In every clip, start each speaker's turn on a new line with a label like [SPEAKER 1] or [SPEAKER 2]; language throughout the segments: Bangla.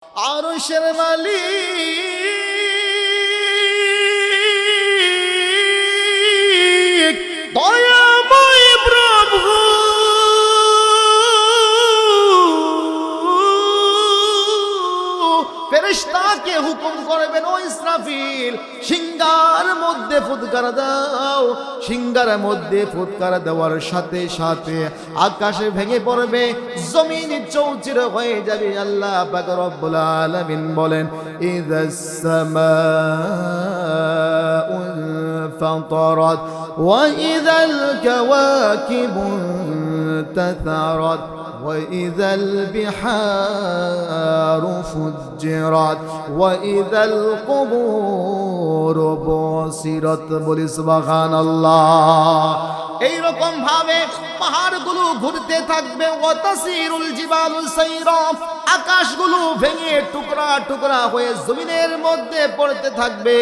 [SPEAKER 1] আরশের মালিক দয়াময় প্রভু ফেরেশতাকে হুকুম করবেন, ও ইসরাফিল সিংহার মধ্যে ফুৎকার দাও। সিংহার মধ্যে ফুৎকার দেওয়ার সাথে সাথে আকাশে ভেঙে পড়বে, জমিন চৌচির হয়ে যাবে। আল্লাহ পাক রব্বুল আলামিন বলেন, ইযাস সামাউ ফাতারাত ওয়া ইযাল কাওয়াকিবু তাসারাত وإذا البحار فجرت وإذا القبور بعثرت বলি সুবহানাল্লাহ। এইরকম ভাবে পাহাড়গুলো ঘুরতে থাকবে, ওয়াতাসিরুল জিবালু সাইরা, আকাশগুলো ভেঙে টুকরা টুকরা হয়ে জমিনের মধ্যে পড়তে থাকবে।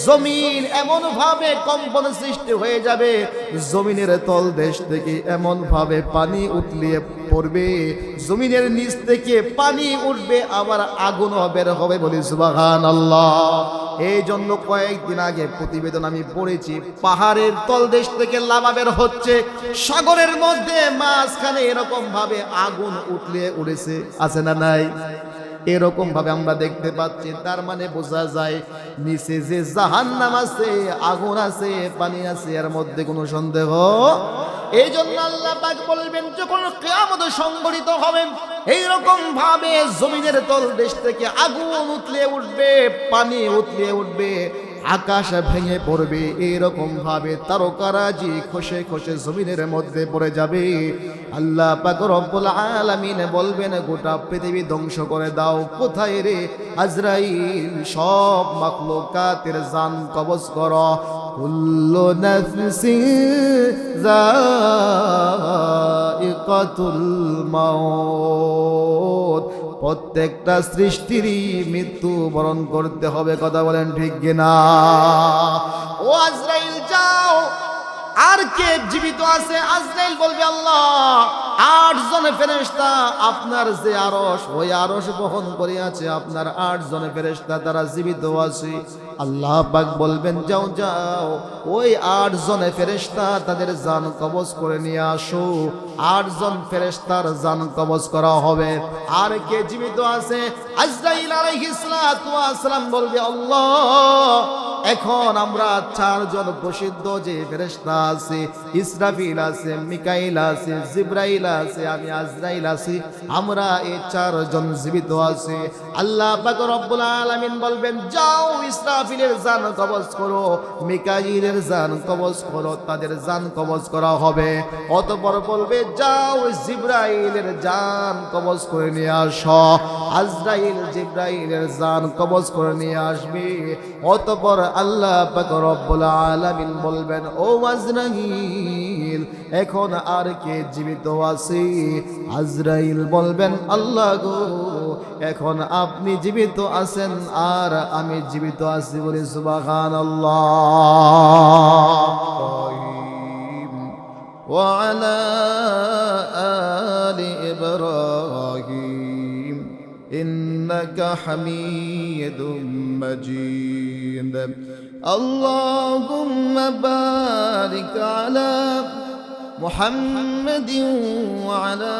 [SPEAKER 1] জমিন এমন ভাবে কম্পন সৃষ্টি হয়ে যাবে, জমিনের তলদেশ থেকে এমন ভাবে পানি উতলিয়ে পড়বে, জমিনের নিচ থেকে পানি উঠবে, আবার আগুনও বের হবে বলি সুবহানাল্লাহ। এই জন্য কয়েকদিন আগে প্রতিবেদন আমি পড়েছি, পাহাড়ের তলদেশ থেকে লাভা বের হচ্ছে, সাগরের মধ্যে মাঝখানে এরকম ভাবে আগুন উঠলে উড়েছে, আছে না নাই? এরকম ভাবে আমরা দেখতে পাচ্ছি। তার মানে বোঝা যায় নিচে যে জাহান্নাম আছে, আগুন আছে, পানি আছে, এর মধ্যে কোনো সন্দেহ। এই জন্য আল্লাহ পাক বলবেন, যখন কিয়ামত সংঘটিত হবে এইরকম ভাবে জমিনের তলদেশ থেকে আগুন উতলে উঠবে, পানি উতলে উঠবে, আকাশ ভেঙে পড়বে, এইরকম ভাবে তারকারাজি খসে খসে জমিনের মধ্যে পড়ে যাবে। আল্লাহ পাক রব্বুল আলামিন বলবেন, গোটা পৃথিবী ধ্বংস করে দাও। কোথায় রে আজরাইল, সব মাখলুকাতের জান কবজ করো। কুল্লু নাফসিন যায়িকাতুল মাউত, প্রত্যেকটা সৃষ্টিরই মৃত্যু বরণ করতে হবে। কথা বলেন ঠিক কিনা? ও আজরাইল যাও, আর কে জীবিত আছে? আজরাইল বলবে, আল্লাহ 8 জন ফেরেশতা আপনার যে আরশ, ওই আরশ বহন করে আছে, আপনার 8 জন ফেরেশতা তারা জীবিত আছে। আল্লাহ পাক বলবেন, যাও যাও, ওই 8 জন ফেরেশতা তাদের জান কবজ করে নিয়ে আসো। 8 জন ফেরেশতার জান কবজ করা হবে। আর কে জীবিত আছে? আজরাইল আলাইহিস সালাতু ওয়াস সালাম বলবে, আল্লাহ এখন আমরা 4 জন প্রসিদ্ধ যে ফেরেশতা আছে, ইসরাফিল আছে, মিকাইল আছে, জিবরাইল আছে, আমি আজরাইল আছি, আমরা এই 4 জন জীবিত আছি। আল্লাহ পাক রব্বুল আলামিন বলবেন, যাও ইসরাফিলের জান কবজ করো, মিকাইলের জান কবজ করো, তাদের জান কবজ করা হবে। অতঃপর বলবে, যাও জিবরাইলের জান কবজ করে নিয়ে আসো। আজরাইল জিবরাইলের জান কবজ করে নিয়ে আসবে। অতঃপর আল্লাহ পাক রব্বুল আলামিন বলবেন, ও আজরাইল এখন আর কে জীবিত আছে? আজরাইল বলবেন, আল্লাহ গো এখন আপনি জীবিত আছেন আর আমি জীবিত আছি বলে সুবহানাল্লাহ। ওয়া আলা আলি ইব্রাহিম ইন্নাকা হামিদুম মাজিদ। আল্লাহুম্মা বারিক আলা মুহাম্মাদিন ওয়া আলা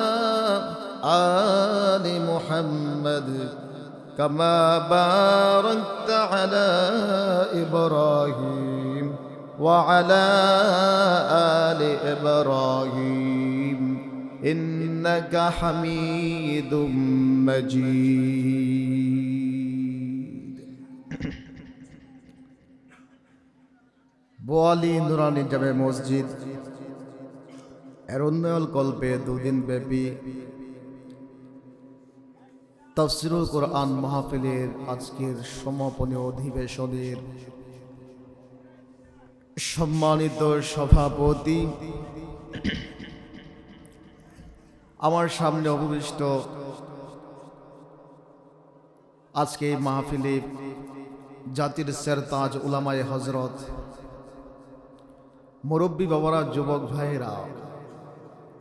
[SPEAKER 1] আলি মুহাম্মাদ কামা বারাকতা আলা ইব্রাহিম ওয়া আলা আলি ইব্রাহিম ইন্নাকা হামিদুম মাজিদ। বোয়ালি নুরানি জামে মসজিদ এর উন্নয়ন কল্পে 2 দিন ব্যাপী তাফসীরুল কোরআন মাহফিলের আজকের সমাপনী অধিবেশনের সম্মানিত সভাপতি, আমার সামনে উপবিষ্ট আজকে এই মাহফিলে জাতির সেরতাজ উলামায়ে হযরত, মুরব্বী বাবারা, যুবক ভাইয়েরা,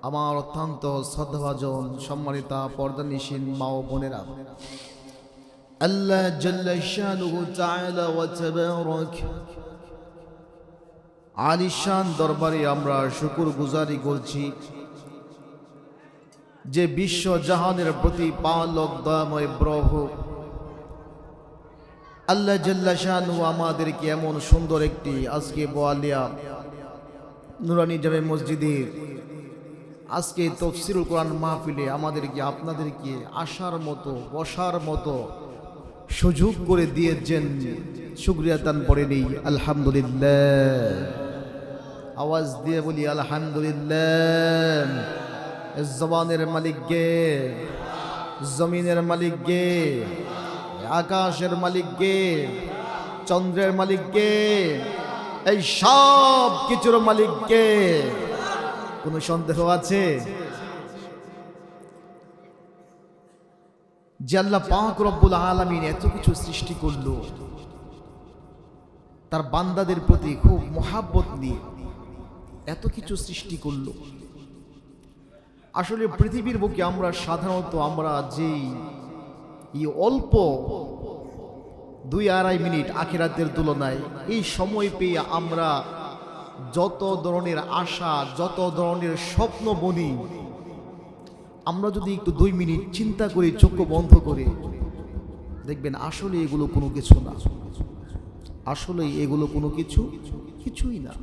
[SPEAKER 1] আমার অত্যন্ত শ্রদ্ধাভাজন সম্মানিতা পর্দানিশীন মা ও বোনেরা, আল্লাহ জাল্লা শানুহু তাআলা ওয়া তাবারাক আলিশান দরবারে আমরা শুকরগুজারি করছি যে বিশ্ব জাহানের প্রতি পালক দয়াময় প্রভু আল্লাহ জাল্লা শানুহু আমাদেরকে এমন সুন্দর একটি আজকে বোয়ালিয়া নুরানি জামে মসজিদের আজকে তাফসীরুল কোরআন মাহফিলে আমাদেরকে আপনাদেরকে আসার মতো বসার মতো সুযোগ করে দিয়েছেন। শুকরিয়া দান পড়ে নেই আলহামদুলিল্লাহ। আওয়াজ দিয়ে বলি আলহামদুলিল্লাহ। জবানের মালিক কে? জমিনের মালিক কে? আকাশের মালিক কে? চন্দ্রের মালিক কে? এই সব কিছুর মালিক কে? কোনো সন্দেহ আছে? যে আল্লাহ পাক রব্বুল আলামিন এত কিছু সৃষ্টি করলো তার বান্দাদের প্রতি খুব মহাব্বত নিয়ে এত কিছু সৃষ্টি করলো। আসলে পৃথিবীর বুকে আমরা সাধারণত আমরা যেই অল্প 2-2.5 মিনিট আখিরাতের তুলনায় এই সময় পেয়ে আমরা যত ধরনের আশা যত ধরনের স্বপ্ন বনি, আমরা যদি একটু 2 মিনিট চিন্তা করি চক্ষু বন্ধ করে দেখবেন আসলে এগুলো কোনো কিছু না, আসলে এগুলো কোনো কিছুই না।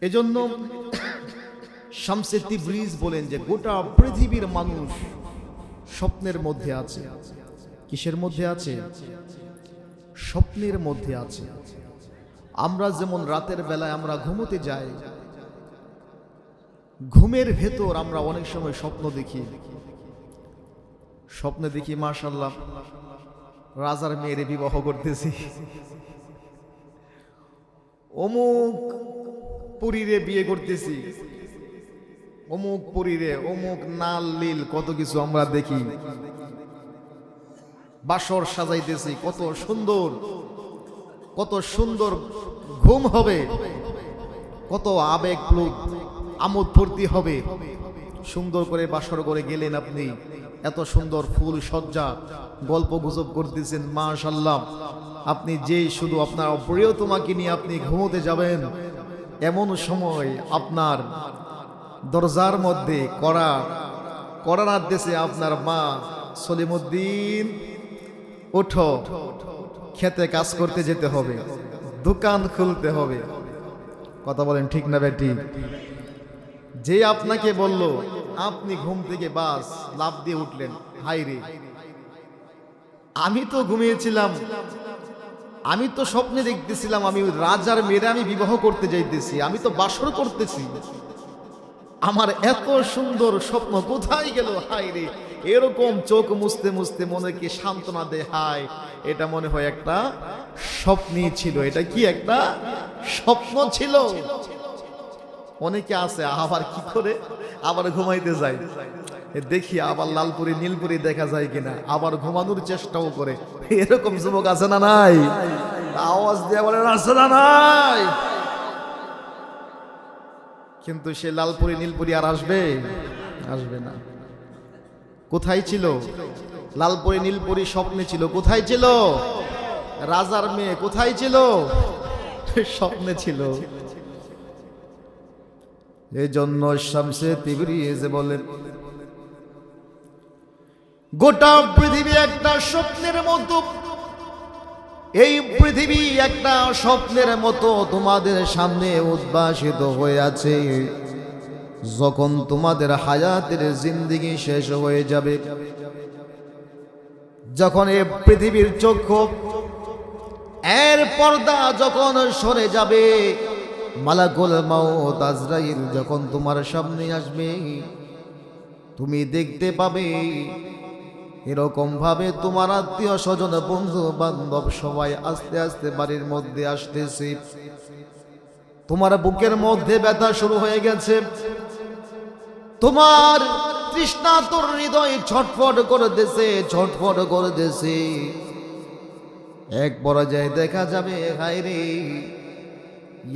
[SPEAKER 1] এজন্য শামসে তিবরিজ বলেন যে গোটা পৃথিবীর মানুষ স্বপ্নের মধ্যে আছে। কিসের মধ্যে আছে? স্বপ্নের মধ্যে আছে। আমরা যেমন রাতের বেলায় আমরা ঘুমোতে যাই, ঘুমের ভেতর আমরা অনেক সময় স্বপ্ন দেখি। স্বপ্নে দেখি মাশাআল্লাহ রাজার মেয়েরে বিবাহ করতেছি, অমুক পুরীরে বিয়ে করতেছি, অমুক পুরীরে অমুক নাল লীল কত কিছু আমরা দেখি। বাসর সাজাইতেছি, কত সুন্দর ঘুম হবে, কত আবেগ প্লুত আমোদ ফুর্তি হবে। সুন্দর করে বাসর করে গেলেন আপনি, এত সুন্দর ফুল সজ্জা, গল্প গুজব করতেছেন মাশাআল্লাহ। আপনি যেই শুধু আপনার প্রিয়তমাকে নিয়ে আপনি ঘুমোতে যাবেন, এমন সময় আপনার দরজার মধ্যে করার দেশে আপনার মা সলিমুদ্দিন ওঠো, খেতে কাজ করতে যেতে হবে, দোকান খুলতে হবে। কথা বলেন ঠিক না বেটি? যে আপনাকে বলল, আপনি ঘুম থেকে বাস লাফ দিয়ে উঠলেন, হাইরে আমি তো ঘুমিয়েছিলাম, আমি তো স্বপ্নে দেখতেছিলাম আমি রাজার মেয়েরা আমি বিবাহ করতে যাইতেছি, আমি তো বাসর করতেছি, আমার এত সুন্দর স্বপ্ন কোথায় গেল? হাইরে এরকম চোখ মুছতে মুছতে মনেকে সান্ত্বনা দেয়, হায় এটা মনে হয় একটা স্বপ্নই ছিল, এটা কি একটা স্বপ্ন ছিল। অনেকে আছে আবার কি করে আবার ঘুমাইতে যায়, দেখি আবার লালপুরি নীলপুরি দেখা যায় কিনা, আবার ঘুমানোর চেষ্টাও করে। এরকম যুবক আছে না নাই? আওয়াজ দিয়ে বলেন আছে না নাই? কিন্তু সে লালপুরি নীলপুরি আর আসবে না। কোথায় ছিল লালপুরি নীলপুরি? স্বপ্নে ছিল। কোথায় ছিল রাজার মেয়ে? কোথায় ছিল? স্বপ্নে ছিল। এই জন্য শামসে তিবরিজ বলেন গোটা পৃথিবী একটা স্বপ্নের মতো, এই পৃথিবী একটা স্বপ্নের মতো তোমাদের সামনে উদ্ভাসিত হয়ে আছে। যখন তোমাদের হায়াতের জিন্দেগি শেষ হয়ে যাবে, যখন এই পৃথিবীর চক্ষু এর পর্দা যখন সরে যাবে, মালাকুল মাউত আজরাইল যখন তোমার সামনে আসবে, তুমি দেখতে পাবে এরকম ভাবে তোমার আত্মীয় স্বজন বন্ধু বান্ধব সবাই আস্তে আস্তে বাড়ির মধ্যে আসতেছে। তোমার বুকের মধ্যে ব্যথা শুরু হয়ে গেছে, তোমার তৃষ্ণা তোর হৃদয় ছটফট করে দিছে। এক পর্যায়ে দেখা যাবে হায়রে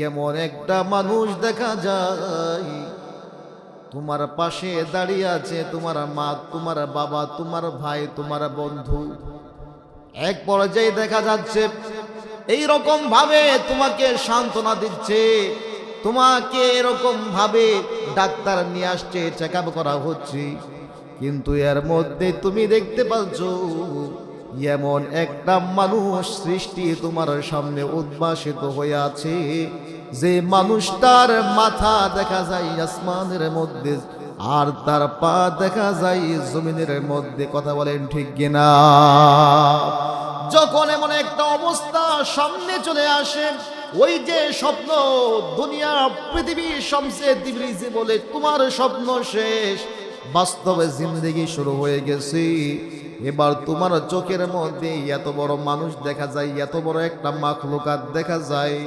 [SPEAKER 1] এমন একটা মানুষ দেখা যায় তোমার পাশে দাঁড়িয়ে আছে, তোমার মা, তোমার বাবা, তোমার ভাই, তোমার বন্ধু, এক পর্যায়ে দেখা যাচ্ছে এই রকম ভাবে তোমাকে সান্ত্বনা দিচ্ছে, তোমাকে এরকম ভাবে ডাক্তার নিয়ে আসছে, চেক আপ করা হচ্ছে, কিন্তু এর মধ্যে তুমি দেখতে পাচ্ছ এমন একটা মানুষ সৃষ্টি তোমার সামনে উদ্ভাসিত হয়ে আছে, যে মানুষটার মাথা দেখা যায় আসমানের মধ্যে আর তার পা দেখা যায় জমিনের মধ্যে। কথা বলেন ঠিক কিনা? যখন এমন একটা অবস্থা সামনে চলে আসে, ওই যে স্বপ্ন দুনিয়া পৃথিবী শামসে তিবরিজি বলে তোমার স্বপ্ন শেষ, বাস্তবে জিন্দেগি শুরু হয়ে গেছে। এবার তোমার চোখের মধ্যে এত বড় মানুষ দেখা যায়, এত বড় একটা মাখলুকাত দেখা যায়,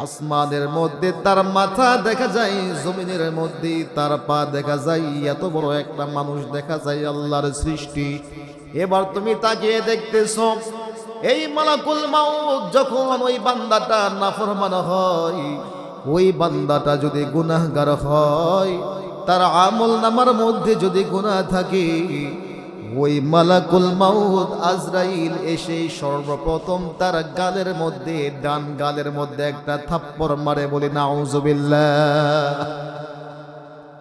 [SPEAKER 1] আসমানের মধ্যে তার মাথা দেখা যায়, জমিনের মধ্যে তার পা দেখা যায়, এত বড় একটা মানুষ দেখা যায়, আল্লাহর সৃষ্টি। এবার তুমি তাকিয়ে দেখতেছো এই মালাকুল মাউত যখন ওই বান্দাটা নাফরমান হয়, ওই বান্দাটা যদি গুনাহগার হয়, তার আমল নামার মধ্যে যদি গুনাহ থাকে, ওই মালাকুল মাউত আজরাইল এসে সর্বপ্রথম তার গালের মধ্যে, ডান গালের মধ্যে একটা থাপ্পড় মারে, বলি নাউজুবিল্লাহ।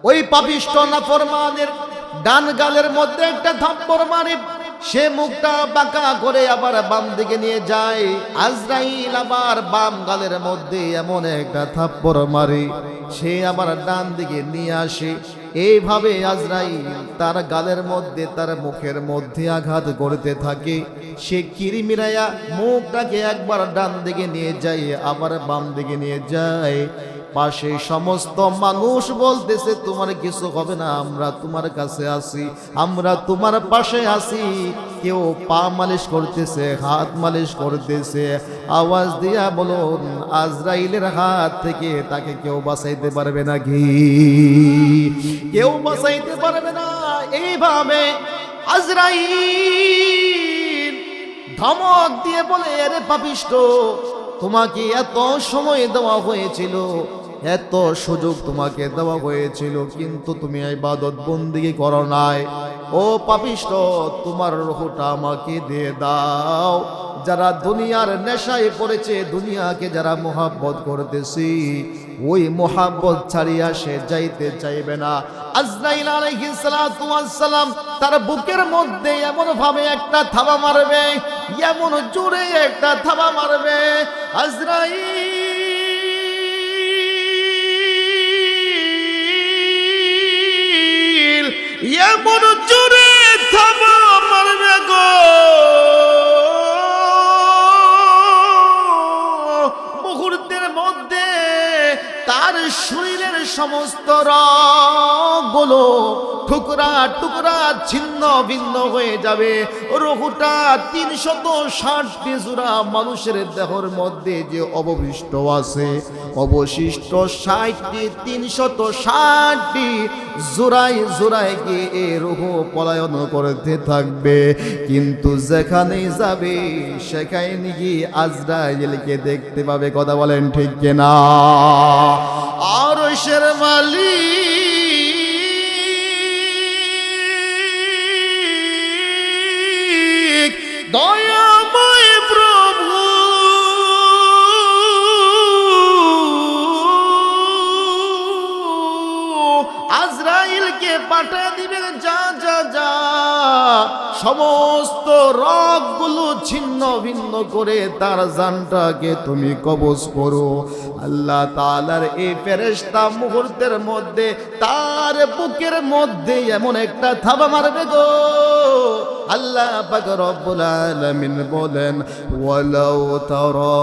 [SPEAKER 1] ওই পাপিষ্ঠ নাফরমানের ডান গালের মধ্যে একটা থাপ্পড় মারে, সে মুখটা বাঁকা করে আবার বাম দিকে নিয়ে যায়। আজরাইল আবার বাম গালের মধ্যে এমন একটা থাপ্পড় মারে, সে আবার ডান দিকে নিয়ে আসে। এইভাবে আজরাইল তার গালের মধ্যে, তার মুখের মধ্যে আঘাত করতে থাকে। সে কিরিমিরাইয়া মুখটাকে একবার ডান দিকে নিয়ে যায়, আবার বাম দিকে নিয়ে যায়। পাশে সমস্ত মানুষ বলতেছে তোমার কিছু হবে না, আমরা তোমার কাছে আছি, আমরা তোমার পাশে আছি। কেউ পা মালিশ করতেছে, হাত মালিশ করতেছে। আওয়াজ দিয়া বলুন, আজরাইলের হাত থেকে তাকে কেউ বাঁচাইতে পারবে নাকি? কেউ বাঁচাইতে পারবে না। এইভাবে আজরাইল ধমক দিয়ে বলে, আরে পাপিষ্ঠ, তোমাকে এত সময় দেওয়া হয়েছিল, এত সুযোগ তোমাকে দেওয়া হয়েছিল, কিন্তু তুমি ইবাদত বন্দেগী করো নাই। ও পাপিষ্ঠ, তোমার রূহটা আমাকে দিয়ে দাও। যারা দুনিয়ার নেশায় পড়েছে, দুনিয়াকে যারা মোহাব্বত করতেছি, ওই মোহাব্বত ছাড়িয়া সে যাইতে চাইবে না। আজরাইল আলাইহিস সালাতু ওয়াস সালাম তার বুকের মধ্যে এমন ভাবে একটা থাবা মারবে, এমন জোরে একটা থাবা মারবে, আজরাইল এমন জোরে থাবা মারবে গো, মুহূর্তের মধ্যে তার শরীরের সমস্ত রগগুলো টুকরা টুকরা ছিন্ন ভিন্ন হয়ে যাবে। রুহটা 360টি জোড়া মানুষের দেহের মধ্যে যে অবশিষ্ট আছে, অবশিষ্ট 60টি 360টি জোড়ায় জোড়ায় গিয়ে এ রুহ পলায়ন করতে থাকবে। কিন্তু যেখানেই যাবে সেখানে গিয়ে আজরাইলকে দেখতে পাবে। কথা বলেন ঠিক কিনা? আরশের মালিক দয়াময় প্রভু আজরাইলকে পাঠিয়ে দিবেন, যা যা যা সমস্ত রগগুলো ছিন্ন ভিন্ন করে তার জানটাকে তুমি কবজ করো। আল্লাহ তাআলার এই ফেরেশতা মুহূর্তের মধ্যে তার বুকের মধ্যে এমন একটা থাবা মারবে গো। আল্লাহ পাক রব্বুল আলামিন বলেন, ওয়ালাউ তারা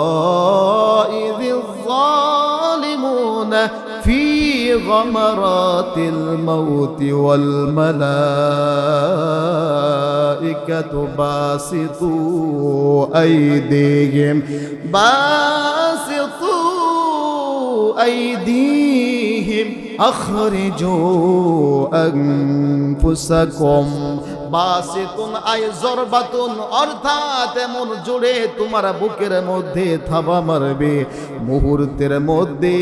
[SPEAKER 1] ইযিল যালিমুনা ফি গামারাতিল মাউতি ওয়াল মালাইকাতু বাসিতু আইদিহিম আখরিজু আনফুসাকুম। বাসিতুন আই জরবাতুন, অর্থাৎ এমন জোরে তোমার বুকের মধ্যে থাবা মারবে, মুহূর্তের মধ্যে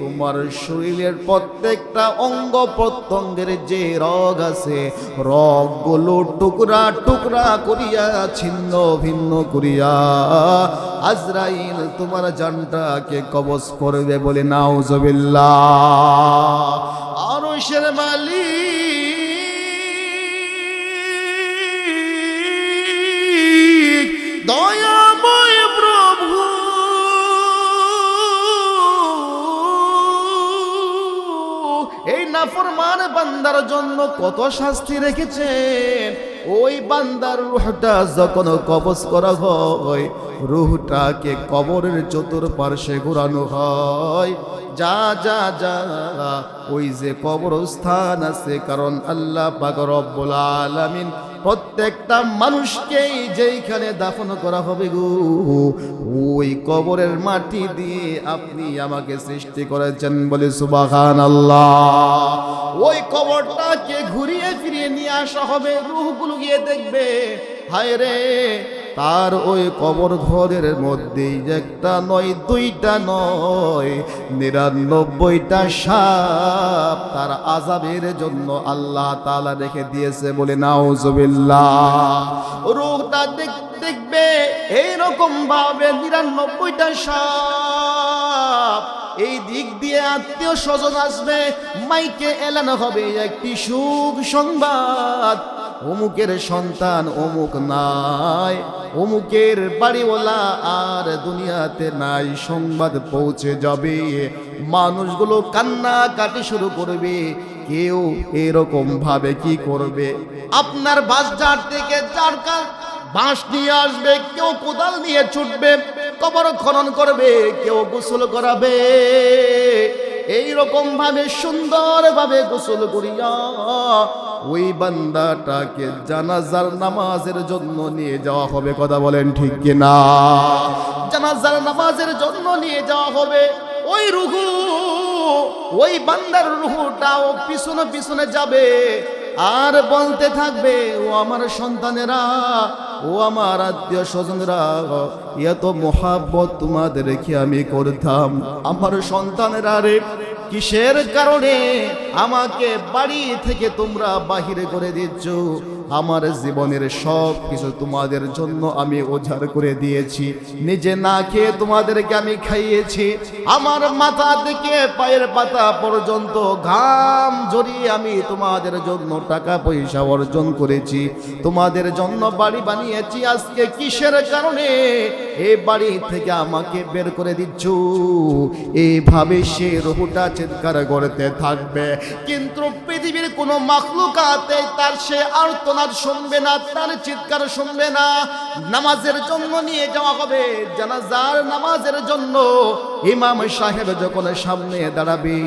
[SPEAKER 1] তোমার শরীরের প্রত্যেকটা অঙ্গ প্রত্যঙ্গের যে রগ আছে রগগুলো টুকরা টুকরা করিয়া ছিন্ন ভিন্ন করিয়া আজরাইল তোমার জানটাকে কবজ করবে বলে নাউজুবিল্লাহ। আরশের মালিক দয়াময় প্রভু এই নাফরমান বান্দার জন্য কত শাস্তি রেখেছেন। ওই বান্দার রূহটা যখন কবজ করা হয়, রূহটাকে কবরের চতুর্পার্শ্বে ঘোরানো হয়। যা যা যা ওই যে কবরস্থান আছে, কারণ আল্লাহ পাক রব্বুল আলামিন প্রত্যেকটা মানুষকেই যেইখানে দাফন করা হবে গো, ওই কবরের মাটি দিয়ে আপনি আমাকে সৃষ্টি করেছেন বলে সুবহানাল্লাহ। ওই কবরটাকে ঘুরিয়ে ফিরিয়ে নিয়ে আসা হবে, রূহগুলো গিয়ে দেখবে হায় রে, তার ওই কবর ঘরের মধ্যে একটা নয় দুইটা নয় 99টা সাপ তার আযাবের জন্য আল্লাহ তাআলা রেখে দিয়েছে বলে নাউজুবিল্লাহ। রূহটা দেখবে এইরকম ভাবে 99টা সাপ। এই দিক দিয়ে আত্মীয় স্বজন আসবে, মাইকে এলানো হবে একটি শুভ সংবাদ, অমুকের সন্তান অমুক নাই, অমুকের বাড়িওয়ালা আর দুনিয়াতে নাই। সংবাদ পৌঁছে যাবে, মানুষগুলো কান্না কাটি শুরু করবে। কেউ এরকম ভাবে কি করবে, আপনার বাসঝাড় থেকে চারকাল বাঁশ নিয়ে আসবে, কেউ কোদাল নিয়ে ছুটবে, কবর খনন করবে, কেউ গোসল করাবে। এইরকম ভাবে সুন্দর ভাবে গোসল করিয়া ওই বান্দাটাকে জানাজার নামাজের জন্য নিয়ে যাওয়া হবে। কথা বলেন ঠিক কিনা? জানাজার নামাজের জন্য নিয়ে যাওয়া হবে। ওই রূহ, ওই বান্দার রূহটাও পিছনে পিছনে যাবে আর বলতে থাকবে, ও আমার সন্তানেরা, ও আমার আত্মীয় স্বজনরা, এত মোহাব্বত তোমাদেরকে আমি করতাম, আমার সন্তানেরা রে, কিসের কারণে আমাকে বাড়ি থেকে তোমরা বাহিরে করে দিচ্ছ? আমার জীবনের সব কিছু তোমাদের জন্য আমি উজাড় করে দিয়েছি, নিজে না খেয়ে তোমাদেরকে আমি খাইয়েছি, আমার মাথা থেকে পায়ের পাতা পর্যন্ত ঘাম ঝরিয়ে আমি তোমাদের জন্য টাকা পয়সা অর্জন করেছি, তোমাদের জন্য বাড়ি বানিয়েছি। আজকে কিসের কারণে এই বাড়ি থেকে আমাকে বের করে দিচ্ছ? এইভাবে সে রূহটা চিৎকার করতে থাকবে, কিন্তু পৃথিবীর কোনো মাখলুকাতে তার সে আর্তনাদ শুনবে না, তার চিৎকার শুনবে না। নামাজের জন্য নিয়ে যাওয়া হবে, জানাজার নামাজের জন্য ইমাম সাহেব যখন সামনে দাঁড়াবে,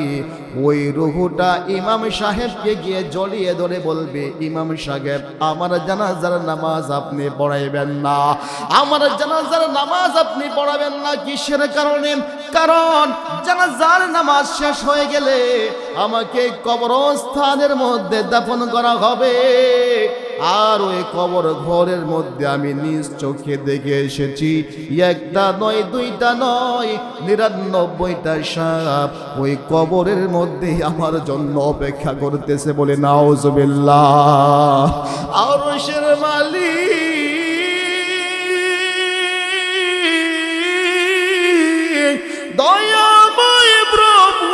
[SPEAKER 1] ওই রূহটা ইমাম সাহেবকে গিয়ে জড়িয়ে ধরে বলবে, ইমাম সাহেব, আমার জানাজার নামাজ আপনি পড়াইবেন না, আমার জানাজার নামাজ আপনি পড়াবেন না। কিসের কারণে? কারণ জানাজার নামাজ শেষ হয়ে গেলে আমাকে কবরস্থানের মধ্যে দাফন করা হবে, আর ওই কবর ঘরের মধ্যে আমি নিজ চোখে দেখে এসেছি, একটা নয় দুইটা নয় 99টা সাপ ওই কবরের মধ্যে আমার জন্য অপেক্ষা করতেছে বলে নাউজুবিল্লাহ। আরশের মালিক দয়াময় প্রভু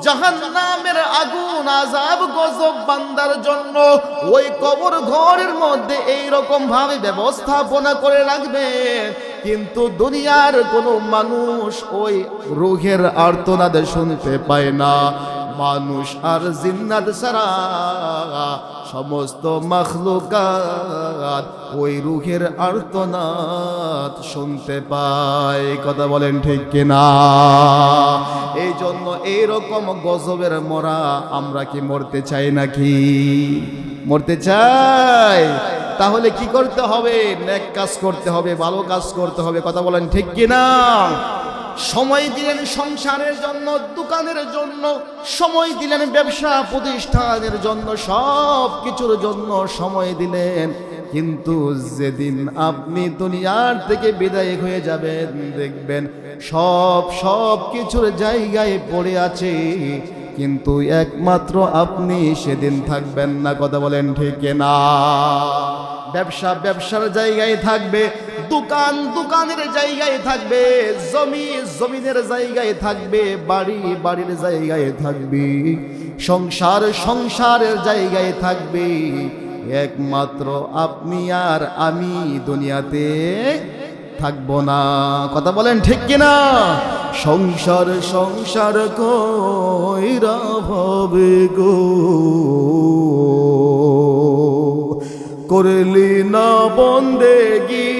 [SPEAKER 1] জাহান্নামের আগুন আযাব গজব বান্দার জন্য ওই কবর ঘরের মধ্যে এইরকম ভাবে ব্যবস্থাপনা করে রাখবে, কিন্তু দুনিয়ার কোনো মানুষ ওই রূহের আর্তনাদ শুনতে পায় না। মানুষ আর জিন্নাত ছাড়া সমস্ত মাখলুকাত ওই রূহের আর্তনাদ শুনতে পায়। কথা বলেন ঠিক কিনা? এই জন্য এইরকম গজবের মরা আমরা কি মরতে চাই নাকি? মরতে চাই? তাহলে কি করতে হবে? নেক কাজ করতে হবে, ভালো কাজ করতে হবে। কথা বলেন ঠিক কিনা? সময় দিলেন সংসারের জন্য, দোকানের জন্য, সময় দিলেন ব্যবসা প্রতিষ্ঠানের জন্য, সব কিছুর জন্য সময় দিলেন। কিন্তু যেদিন আপনি দুনিয়ার থেকে বিদায় হয়ে যাবেন, দেখবেন সব কিছুর জায়গায় পড়ে আছে, কিন্তু একমাত্র আপনি সেদিন থাকবেন না। কথা বলেন ঠিক না? ব্যবসা ব্যবসার জায়গায় থাকবে, দোকান দোকানের জায়গায় থাকবে, জমি জমিনের জায়গায় থাকবে, বাড়ি বাড়ির জায়গায় থাকবে, সংসার সংসারের জায়গায় থাকবে, একমাত্র আপনি আর আমি দুনিয়াতে থাকবো না। কথা বলেন ঠিক কিনা? সংসার সংসার কইরা হবে গো, করলি না বন্দেগি,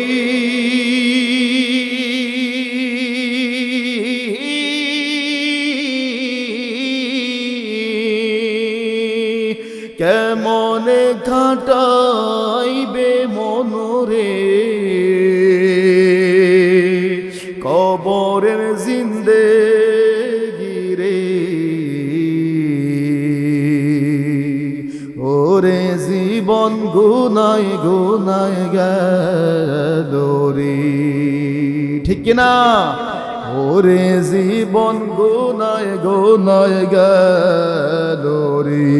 [SPEAKER 1] কেমনে কাটাইবে মনরে কবরের জিন্দেগি রে, ওরে জীবন গুনায় গুনায় গেল রে। ঠিক কিনা? ওরে জীবন গুনায় গুনায় গেল রে,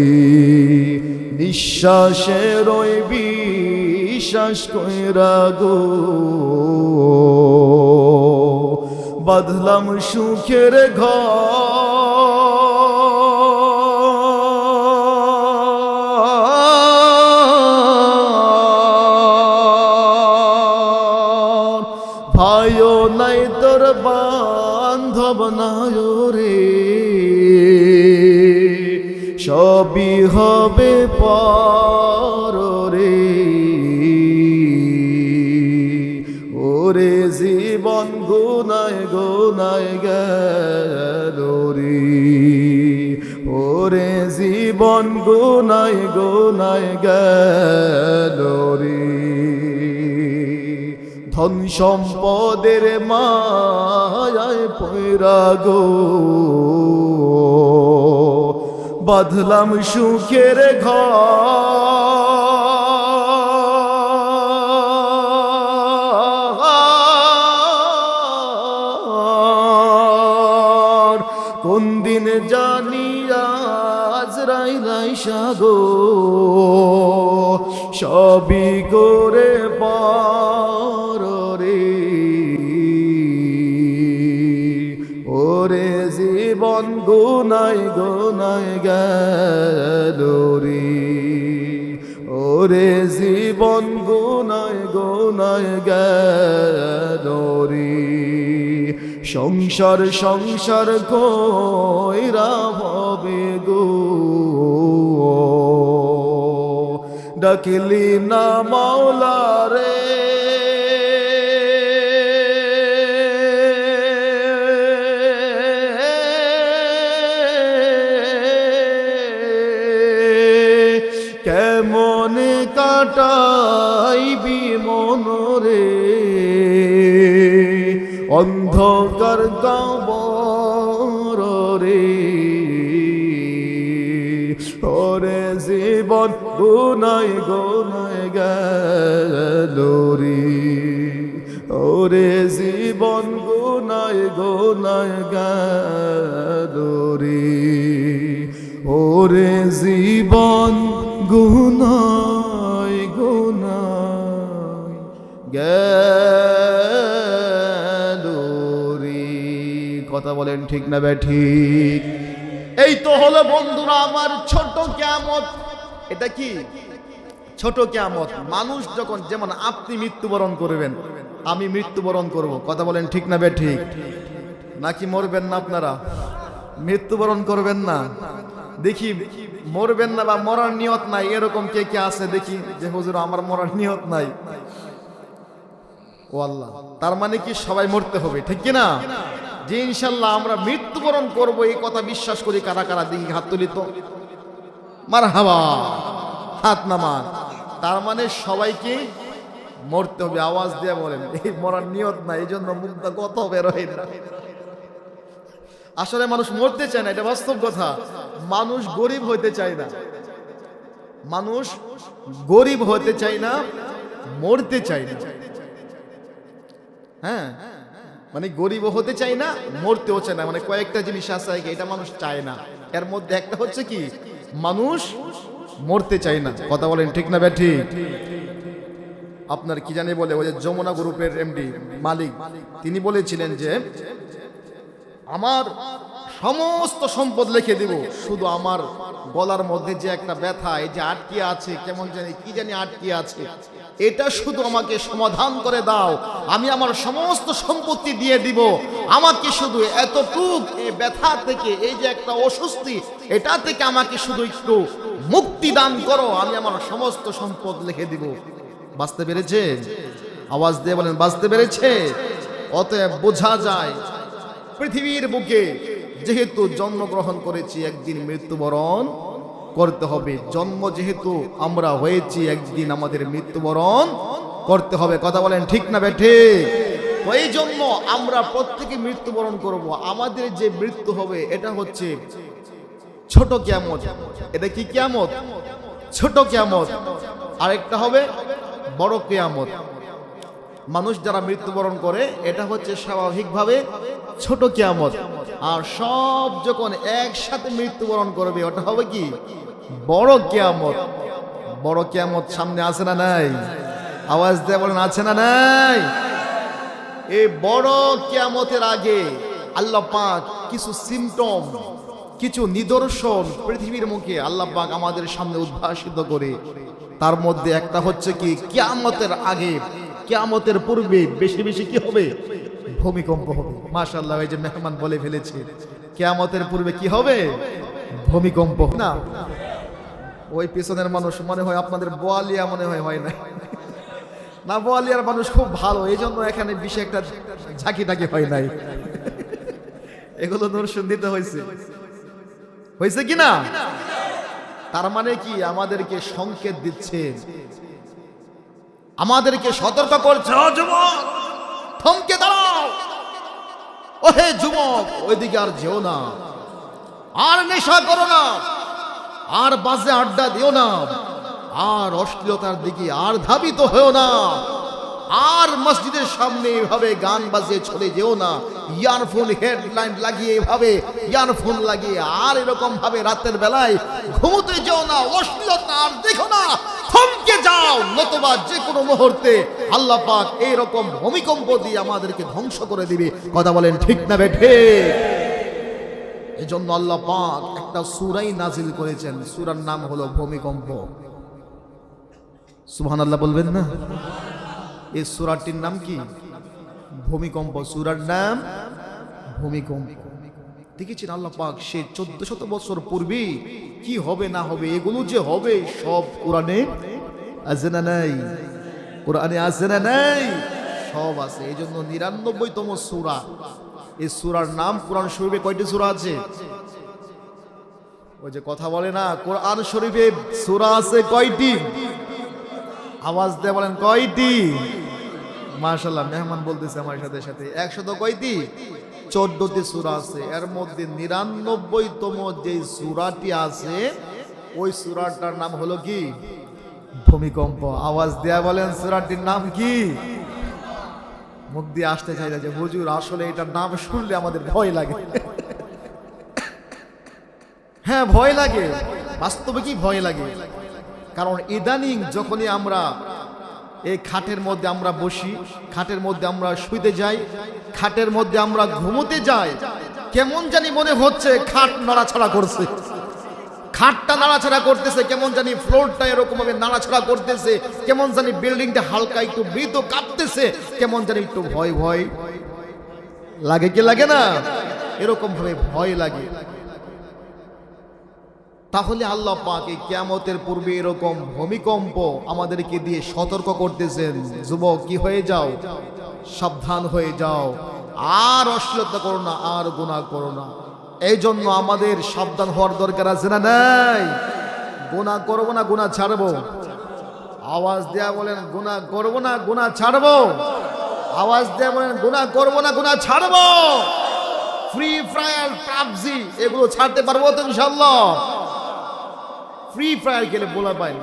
[SPEAKER 1] নিঃশ্বাসের ওই বিশ্বাস কইরা গো, বাঁধলাম সুখের ঘর, ভাইও নাই তোর বান্ধব নাই রে, সবই হবে পর রে, ওরে জীবন গুনায় গুনায় গেল রে, ওরে জীবন গুনায় গুনায় গেল রে। ধন সম্পদের মায়ায় পয়রা গো, বাঁধলাম সুখের ঘর, কোন দিন জানি আজরাইল আইসা গো, সবই করে পার রে, ওরে জীবন গুনায় গুনায় গেল রে, ওরে জীবন গুনায় গুনায় গেল রে। সংসার সংসার কইরা হবে গো, ডাকলি না মাওলা রে, কেমনে কাটাইবি মনরে অন্ধকার কবর রে, ওরে জীবন গুনায় গুনায় গেল রে, ওরে জীবন গুনায় গুনায় গেল রে, ওরে জীবন গুনায় গুনায় গেল রে। কথা বলেন ঠিক না ঠিক? এই তো হলো বন্ধুরা আমার ছোট কিয়ামত। এটা কি ছোট কিয়ামত? মানুষ যখন, যেমন আপনি মৃত্যুবরণ করবেন, আমি মৃত্যুবরণ করব। কথা বলেন ঠিক না ঠিক? নাকি মরবেন না? আপনারা মৃত্যুবরণ করবেন না? দেখি মরবেন না বা মরার নিয়ত নাই এরকম কে কে আছে দেখি, যে হুজুর আমার মরার নিয়ত নাই। ও আল্লাহ, তার মানে কি সবাই মরতে হবে? ঠিক কি না? যে ইনশাল্লাহ আমরা মৃত্যুবরণ করব এই কথা বিশ্বাস করি কারা কারা? দেখি হাত তুলি তো। মারহাবা, হাত নামান। তার মানে সবাইকে মরতে হবে। আওয়াজ দিয়ে বলেন, এই মরার নিয়ত নাই, এই জন্য মুখটা কত বের হয় না। আসলে মানুষ মরতে চায় না, এটা বাস্তব কথা। মানুষ গরিব হইতে চায় না, মানুষ গরিব হতে চায় না, মরতে চায় না। হ্যাঁ, মানে গরিব হতে চায় না, মরতেও চায় না। মানে কয়েকটা জিনিস আছে এটা মানুষ চায় না। এর মধ্যে একটা হচ্ছে কি, মানুষ মরতে চায় না। কথা বলেন ঠিক না ব্যাঠিক? আপনার কি জানি বলে, ওই যে যমুনা গ্রুপের এমডি মালিক, তিনি বলেছিলেন যে আমার সমস্ত সম্পদ লিখে দিব, শুধু আমার গলার মধ্যে যে একটা ব্যথা, এই যে আটকে আছে, কেমন জানি কি জানি আটকে আছে, এটা শুধু আমাকে সমাধান করে দাও, আমি আমার সমস্ত সম্পত্তি দিয়ে দিব। আমাকে শুধু এতটুক এই ব্যথা থেকে, এই যে একটা অস্বস্তি, এটা থেকে আমাকে শুধু একটু মুক্তি দান করো, আমি আমার সমস্ত সম্পদ লিখে দিব। বাঁচতে পেরেছে? আওয়াজ দিয়ে বলেন বাঁচতে পেরেছে? অতএব বোঝা যায় পৃথিবীর বুকে যেহেতু জন্মগ্রহণ করেছি, একদিন মৃত্যুবরণ করতে হবে। জন্ম যেহেতু আমরা হয়েছি, একদিন আমাদের মৃত্যুবরণ করতে হবে। কথা বলেন ঠিক না বেঠিক? এই জন্য আমরা প্রত্যেকে মৃত্যুবরণ করব। আমাদের যে মৃত্যু হবে এটা হচ্ছে ছোট কিয়ামত। এটা কি কিয়ামত? ছোট কিয়ামত। আরেকটা হবে বড় কিয়ামত। মানুষ যারা মৃত্যুবরণ করে এটা হচ্ছে স্বাভাবিকভাবে ছোট কিয়ামত। আর সব যখন একসাথে মৃত্যুবরণ করবে ওটা হবে কি? বড় কিয়ামত। বড় কিয়ামত সামনে আছে না নাই? আওয়াজ দিয়ে বলেন আছে না নাই? এই বড় কিয়ামতের আগে আল্লাহ পাক কিছু সিমটম, কিছু নিদর্শন পৃথিবীর মুখে আল্লাহ পাক আমাদের সামনে উদ্ভাসিত করে। তার মধ্যে একটা হচ্ছে কি, কিয়ামতের আগে, কিয়ামতের পূর্বে বেশি বেশি কি হবে? ভূমিকম্প হবে। মাশাআল্লাহ, এই যে মেহমান বলে ফেলেছে, কিয়ামতের পূর্বে কি হবে? ভূমিকম্প। না, ওই পিছনের মানুষ মনে হয় আপনাদের বোয়ালিয়া মনে হয় না, না বোয়ালিয়ার মানুষ খুব ভালো, এই জন্য এখানে বিশেষ একটা ঝাঁকি টাকি হয় নাই। এগুলো দর্শন দিতে হয়েছে, হয়েছে কি না? তার মানে কি, আমাদেরকে সংকেত দিচ্ছে, আমাদেরকে সতর্ক করছে, ও যুবক থমকে দাঁড়াও, ওহে যুবক ওইদিকে আর যেও না, আর নেশা করো না, আর বাজে আড্ডা দিও না, আর অশ্লীলতার দিকে আর ধাবিত হয়েও না, আর মসজিদের সামনে এভাবে গান বাজিয়ে চলে যেও না, ইয়ারফোন হেডলাইন লাগিয়ে এভাবে ইয়ারফোন লাগিয়ে আর এরকম ভাবে রাতের বেলায় ঘুমোতে যেও না, অশ্লীলতা আর দেখো না, থমকে যাও, নতুবা যে কোনো মুহূর্তে আল্লাহ পাক এইরকম ভূমিকম্প দিয়ে আমাদেরকে ধ্বংস করে দিবে। কথা বলেন ঠিক না বেঠে? এজন্য আল্লাহ পাক একটা সূরাই নাজিল করেছেন, সূরার নাম হলো ভূমিকম্প। সুবহানাল্লাহ বলবেন না? এই সূরাটির নাম কি? ভূমিকম্প। সূরার নাম ভূমিকম্প। দেখেছেন আল্লাহ পাক সে 1400 বছর পূর্বে কি হবে না হবে, এগুলো যে হবে সব কোরআনে আছে না নাই? কোরআনে আছে না নাই? সব আছে। এই জন্য 99তম সূরা। এই সূরার নাম, কোরআন শরীফে কয়টি সূরা আছে? ওই যে কথা বলে না, কোরআন শরীফে সূরা আছে কয়টি? আওয়াজ দিয়ে বলেন কয়টি? মাশাআল্লাহ, মেহমান বলতেছে আমার সাথে সাথে 100 কয়টি? 14টি সূরা আছে। এর মধ্যে 99তম যে সূরাটি আছে ওই সূরাটার নাম হলো কি? ভূমিকম্প। আওয়াজ দেয়া বলেন সূরাটির নাম কি? মুখ দিয়ে আসতে চাই না যে হুজুর আসলে এটার নাম শুনলে আমাদের ভয় লাগে। হ্যাঁ ভয় লাগে, বাস্তবে কি ভয় লাগে? কারণ ইদানিং যখনই আমরা এই খাটের মধ্যে আমরা বসি, খাটের মধ্যে আমরা শুইতে যাই, খাটের মধ্যে আমরা ঘুমোতে যাই, কেমন জানি মনে হচ্ছে খাট নাড়াছাড়া করছে, খাটটা নাড়াছাড়া করতেছে, কেমন জানি ফ্লোরটা এরকম ভাবে নাড়াছাড়া করতেছে, কেমন জানি বিল্ডিংটা হালকা একটু মৃদু কাঁপতেছে, কেমন জানি একটু ভয় ভয় লাগে। কি লাগে না? এরকম ভাবে ভয় লাগে। তাহলে আল্লাহ পাক এই কিয়ামতের পূর্বে এরকম ভূমিকম্প আমাদেরকে দিয়ে সতর্ক করতেছেন, যুবক কি হয়ে যাও, সাবধান হয়ে যাও, আর অশ্লীলতা করো না, আর গুনাহ করো না। এই জন্য আমাদের সাবধান হওয়ার দরকার আছে না নাই? গুনাহ করবো না, গুনাহ ছাড়বো। আওয়াজ দেয়া বলেন গুনাহ করবো না, গুনাহ ছাড়বো। আওয়াজ দেয়া বলেন গুনাহ করবো না, গুনাহ ছাড়বো। ফ্রি ফায়ার, পাবজি এগুলো ছাড়তে পারবো তো ইনশাআল্লাহ? ফ্রি ফায়ার খেলে বলা পাই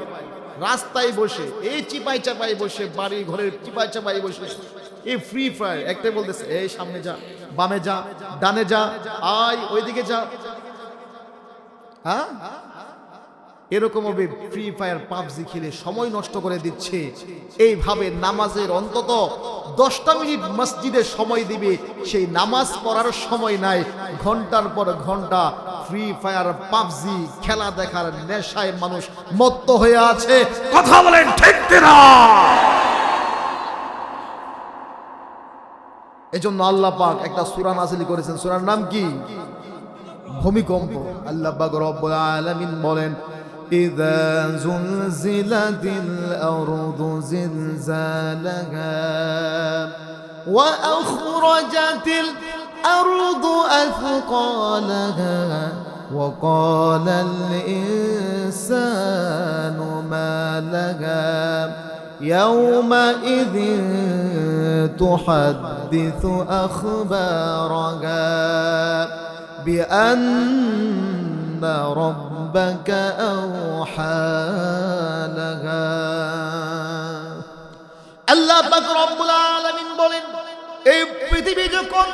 [SPEAKER 1] রাস্তায় বসে, এই চিপাই চাপাই বসে, বাড়ি ঘরের চিপাই চাপাই বসে এই ফ্রি ফায়ার একটা বলতেছে, এই সামনে যা, বামে যা, ডানে যা, আয় ওইদিকে যা। হ্যাঁ, এরকম ভাবে ফ্রি ফায়ার পাবজি খেলে সময় নষ্ট করে দিচ্ছে। এইভাবে নামাজের অন্তত 10টা মিনিট মসজিদে সময় দিবে, সেই নামাজ পড়ার সময় নাই, ঘন্টার পর ঘন্টা ফ্রি ফায়ার পাবজি খেলা দেখার নেশায় মানুষ মত্ত হয়ে আছে। কথা বলেন ঠিক কিনা? এজন্য আল্লাহ পাক একটা সূরা নাযিল করেছেন, সূরার নাম কি? ভূমিকম্প। আল্লাহ পাক রব্বুল আলামিন বলেন, ইযা জুলজিলাতিল আরদু জিলজালাহা ওয়া আখরাজাতিল আরদু আথকালাহা ওয়া ক্বালাল ইনসানু মা লাহা ইয়াওমাইযিন তুহাদ্দিসু আখবারাহা بأن ربك أوحى لها। আল্লাহ পাক রব্বুল আলামিন বলেন, এই পৃথিবী যখন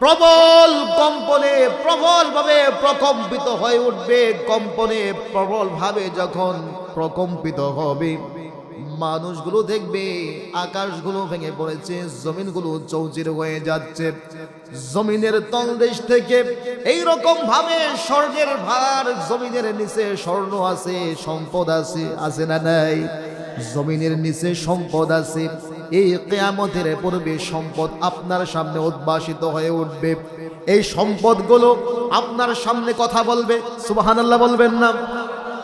[SPEAKER 1] প্রবল কম্পনে প্রবলভাবে প্রকম্পিত হয়ে উঠবে, কম্পনে প্রবলভাবে যখন প্রকম্পিত হবে, মানুষগুলো দেখবে আকাশগুলো ভেঙে পড়েছে, জমিনগুলো চৌচির হয়ে যাচ্ছে, জমিনের তলদেশ থেকে এইরকম ভাবে স্বর্গের ভার, জমিনের নিচে স্বর্ণ আছে, সম্পদ আছে, আছে না নাই? জমিনের নিচে সম্পদ আছে। এই কিয়ামতের পূর্বে সম্পদ আপনার সামনে উদ্ভাসিত হয়ে উঠবে। এই সম্পদগুলো আপনার সামনে কথা বলবে, সুবহানাল্লাহ বলবেন না?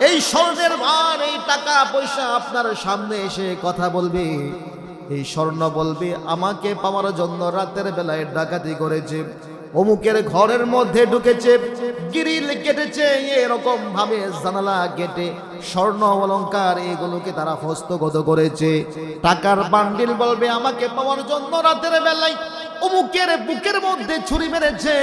[SPEAKER 1] এই স্বর্ণের ভার, এই টাকা পয়সা আপনার সামনে এসে কথা বলবে। এই স্বর্ণ বলবে, আমাকে পাওয়ার জন্য রাতের বেলায় ডাকাতি করেছে, অমুকের ঘরের মধ্যে ঢুকেছে, গ্রিল কেটেছে, এরকম ভাবে জানালা কেটে স্বর্ণ অলংকার এগুলোকে তারা হস্তগত করেছে। টাকার বান্ডিল বলবে, আমাকে পাওয়ার জন্য রাতের বেলায় অমুকের বুকের মধ্যে ছুরি মেরেছে,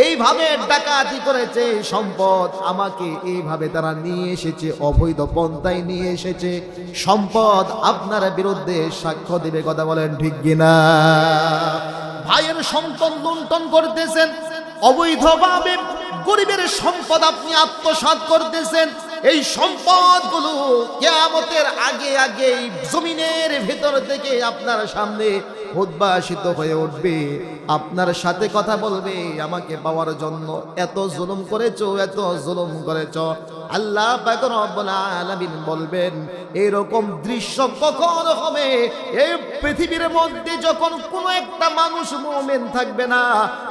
[SPEAKER 1] এইভাবে ডাকাতি করেছে, সম্পদ আমাকে এইভাবে তারা নিয়ে এসেছে, অবৈধ পন্থায় নিয়ে এসেছে, সম্পদ আপনার বিরুদ্ধে সাক্ষ্য দিবে। কথা বলেন ঠিক কিনা? ভাইয়ের সম্পদ লুণ্ঠন করতেছেন, অবৈধভাবে গরিবের সম্পদ আপনি আত্মসাৎ করতেছেন। এই সম্পদগুলো কিয়ামতের আগে আগে জমিনের ভেতর থেকে আপনার সামনে উদ্ভাসিত হয়ে উঠবে, আপনার সাথে কথা বলবে, আমাকে পাওয়ার জন্য এত জুলুম করেছো, এত জুলুম করেছো। আল্লাহ পাক রব্বুল আলামিন বলবেন, এরকম দৃশ্য কখন হবে? এই পৃথিবীর মধ্যে যখন কোনো একটা মানুষ মুমিন থাকবে না,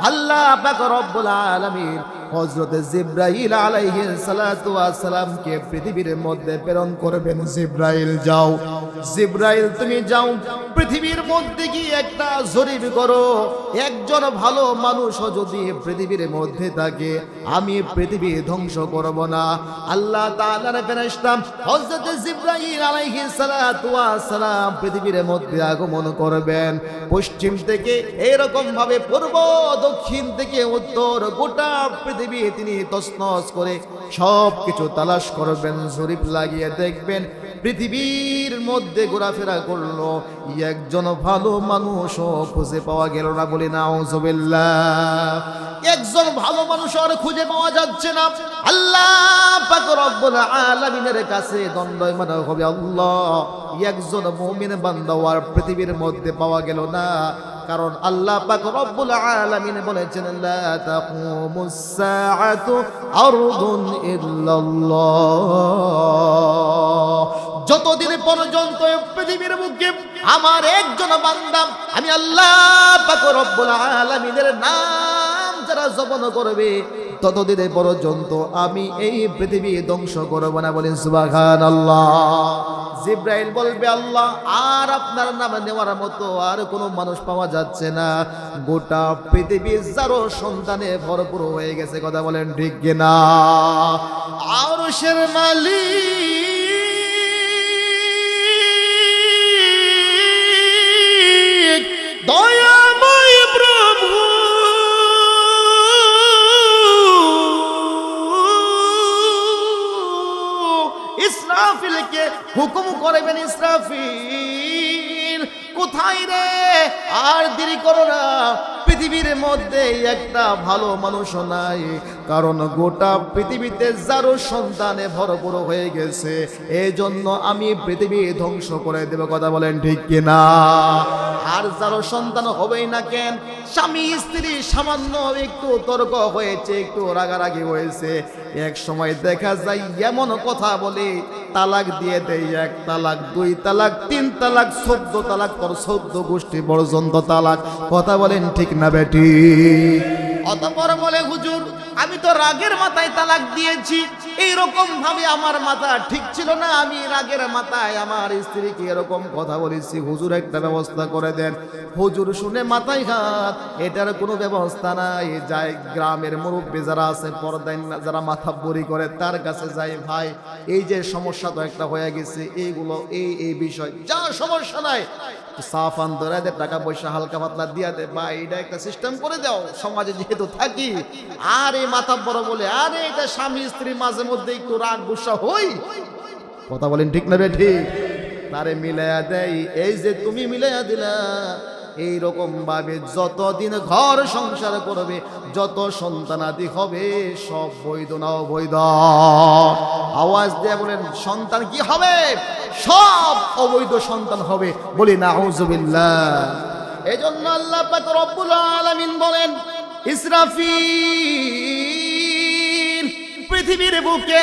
[SPEAKER 1] আল্লাহ পাক রব্বুল আলামিন হযরত জিবরাইল আলাইহিস সালাতু ওয়াস সালামকে পৃথিবীর মধ্যে প্রেরণ করবেন। জিবরাইল যাও, জিবরাইল তুমি যাও, পৃথিবীর মধ্যে কি একটা জরিপ করো, একজন ভালো মানুষও যদি পৃথিবীর মধ্যে থাকে, আমি পৃথিবী ধ্বংস করব না। আল্লাহ তাআলার ফেরেশতা হযরত জিবরাইল আলাইহিস সালাতু ওয়াস সালাম পৃথিবীর মধ্যে আগমন করবেন। পশ্চিম থেকে এরকম ভাবে পূর্ব, দক্ষিণ থেকে উত্তর, গোটা পৃথিবী তিনি তছনছ করে সব কিছু তালাশ করবেন, জরিপ লাগিয়ে দেখবেন। পৃথিবীর মধ্যে ঘোরাফেরা করলো, একজন ভালো মানুষও খুঁজে পাওয়া গেল না। বলি নাউযুবিল্লাহ। একজন ভালো মানুষ আর খুঁজে পাওয়া যাচ্ছে না। আল্লাহ পাক রব্বুল আলামিনের কাছে দণ্ডায়মান হবে, আল্লাহ একজন মুমিন বান্দা আর পৃথিবীর মধ্যে পাওয়া গেল না। কারণ আল্লাহ পাক রব্বুল আলামিন বলেছেন, লা তাকুমুস সাআতু আরদুন ইল্লাল্লাহ। যতদিন পর্যন্ত পৃথিবীর বুকে আমার একজন বান্দা, আমি আল্লাহ পাক রব্বুল আলামিনের নাম যারা জপন করবে, ততদিন পর্যন্ত আমি এই পৃথিবী ধ্বংস করব না। বলেন সুবহানাল্লাহ। জিবরাইল বলবে, আল্লাহ আর আপনার নাম নেওয়ার মতো আর কোনো মানুষ পাওয়া যাচ্ছে না, গোটা পৃথিবী যারো সন্তানে ভরপুর হয়ে গেছে। কথা বলেন ঠিক কিনা? আরশের মালিক দয়াময় প্রভু ইসরাফিলকে হুকুম করবেন, ইসরাফিল কোথায় রে, আর দেরি করো না, পৃথিবীর মধ্যে একটা ভালো মানুষ নাই, কারণ গোটা পৃথিবীতে যারও সন্তানে ভরপুর হয়ে গেছে, এই জন্য আমি পৃথিবী ধ্বংস করে দেব। কথা বলেন ঠিক কিনা? আর যারও সন্তান হবেই না কেন, স্বামী স্ত্রী সামান্য একটু তর্ক হয়েছে, একটু রাগারাগি হয়েছে, এক সময় দেখা যায় এমন কথা বলে তালাক দিয়ে দেয়, 1 তালাক 2 তালাক 3 তালাক 14 তালাক, পর 14 গোষ্ঠী পর্যন্ত তালাক। কথা বলেন ঠিক না বেটি? অতঃপর বলে, হুজুর আমি তো রাগের মাথায় তালাক দিয়েছি, এইরকম ভাবে আমার মাথা ঠিক ছিল না, আমি রাগের মাথায় আমার স্ত্রীকে এরকম কথা বলেছি, হুজুর একটা ব্যবস্থা করে দেন। হুজুর শুনে মাথায় হাত, এটার কোনো ব্যবস্থা নাই। যায় গ্রামের মুরব্বী যারা আছে, পর্দায় যারা মাথা বড়ি করে, তার কাছে যাই, ভাই এই যে সমস্যা তো একটা হয়ে গেছে, এইগুলো এই বিষয়, যা সমস্যা নাই, সাফান ধরে দে, টাকা পয়সা হালকা পাতলা দিয়া দে, বা এটা একটা সিস্টেম করে দাও, সমাজে যেহেতু থাকি। আর এই মাথা বড় বলে, আরে এটা স্বামী স্ত্রী মাঝে মধ্যে একটু রাগ গুসা হই। কথা বলেন ঠিক না বে ঠিক? তারে মিলাইয়া দেয়, এই যে তুমি মিলাইয়া দিলা, এইরকম ভাবে যতদিন ঘর সংসার করবে, যত সন্তানাদি হবে, সব বৈধ না অবৈধ? আওয়াজ দিয়ে বলেন, সন্তান কি হবে? সব অবৈধ সন্তান হবে। বলি নাউজুবিল্লাহ। এজন্য আল্লাহ পাক রব্বুল আলামিন বলেন, ইসরাফিল পৃথিবীর বুকে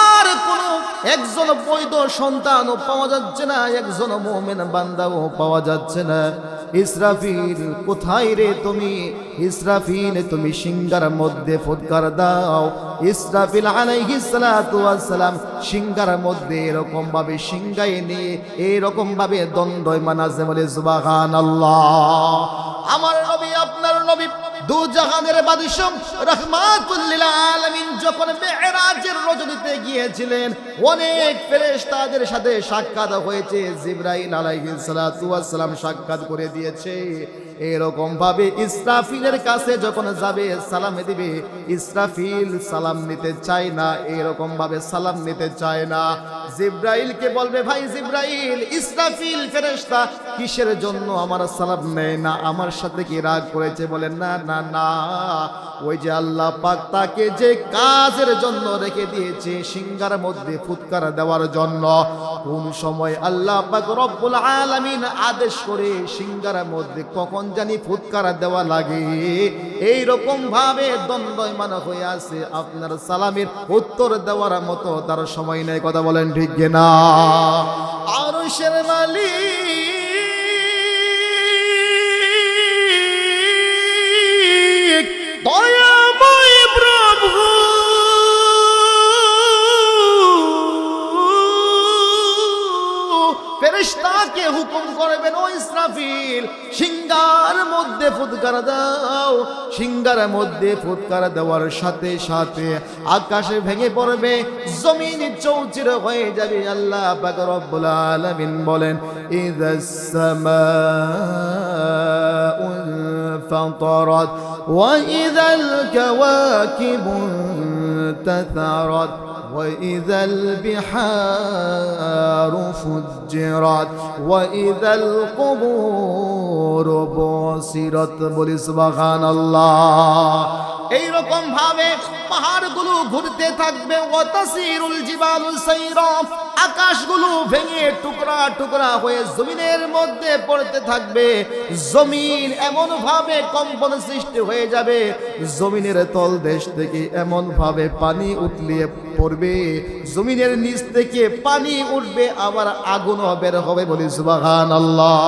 [SPEAKER 1] আর কোনো একজন বৈধ সন্তানও পাওয়া যাচ্ছে না, একজন মুমিন বান্দাও পাওয়া যাচ্ছে না। ইসরাফিল কোথায় রে তুমি? ইসরাফিল তুমি সিংহার মধ্যে ফুৎকার দাও। ইসরাফিল আলাইহিস সালাতু ওয়াস সালাম সিংহার মধ্যে এরকম ভাবে সিংহায় নিয়ে এরকম ভাবে দণ্ডায়মান আছে। বলে সুবহানাল্লাহ। আমার নবী, আপনার নবী, দু জাহানের বাদশা রাহমাতুল লিল আলামিন যখন মেরাজের রজনীতে গিয়েছিলেন, অনেক ফেরেশতাদের সাথে সাক্ষাৎ হয়েছে। জিবরাইল আলাইহিস সালাতু ওয়াস সালাম সাক্ষাৎ করে দিয়েছে। এরকম ভাবে ইসরাফিলের কাছে যখন যাবে, সালাম দিবে, ইসরাফিল সালাম নিতে চায় না, এরকম ভাবে সালাম নিতে চায় না। জিবরাইলকে বলবে, ভাই জিবরাইল, ইসরাফিল ফেরেশতা কিসের জন্য আমার সালাম নেয় না? আমার সাথে কি রাগ করেছে? বলেন না না না, ওই যে আল্লাহ পাক তাকে যে কাজের জন্য রেখে দিয়েছে, সিংহার মধ্যে ফুৎকার দেওয়ার জন্য, কোন সময় আল্লাহ পাক রব্বুল আলামিন আদেশ করে সিংহার মধ্যে কখন জানি ফুৎকার দেওয়া লাগে, এই রকম ভাবে দণ্ডায়মান হয়ে আছে। আপনার সালামের উত্তর দেওয়ার মতো তার সময় নেই। কথা বলেন ঠিক কিনা? আরশের মালিক দয়াময় প্রভু ফেরেশতাকে হুকুম করবেন, ও ইসরাফিল সিংহার মধ্যে ফুৎকার দাও। সিংহার মধ্যে ফুৎকার দেওয়ার সাথে সাথে আকাশে ভেঙে পড়বে, জমিন চৌচির হয়ে যাবে। আল্লাহ পাক রব্বুল আলামিন বলেন, ইযাস সামাউ ফাতারাত ওয়া ইযাল কাওয়াকিবু তাসারাত وإذا البحار فجرت وإذا القبور بعثرت। বলি সুবহানাল্লাহ। এইরকম ভাবে পাহাড়গুলো ঘুরতে থাকবে, ওয়াতাসিরুল জিবালু সাইরা, আকাশগুলো ভেঙে টুকরা টুকরা হয়ে জমিনের মধ্যে পড়তে থাকবে। জমিন এমন ভাবে কম্পন সৃষ্টি হয়ে যাবে, জমিনের তলদেশ থেকে এমন ভাবে পানি উতলিয়ে পড়বে, জমিনের নিচ থেকে পানি উঠবে, আবার আগুনও বের হবে। বলি সুবহানাল্লাহ।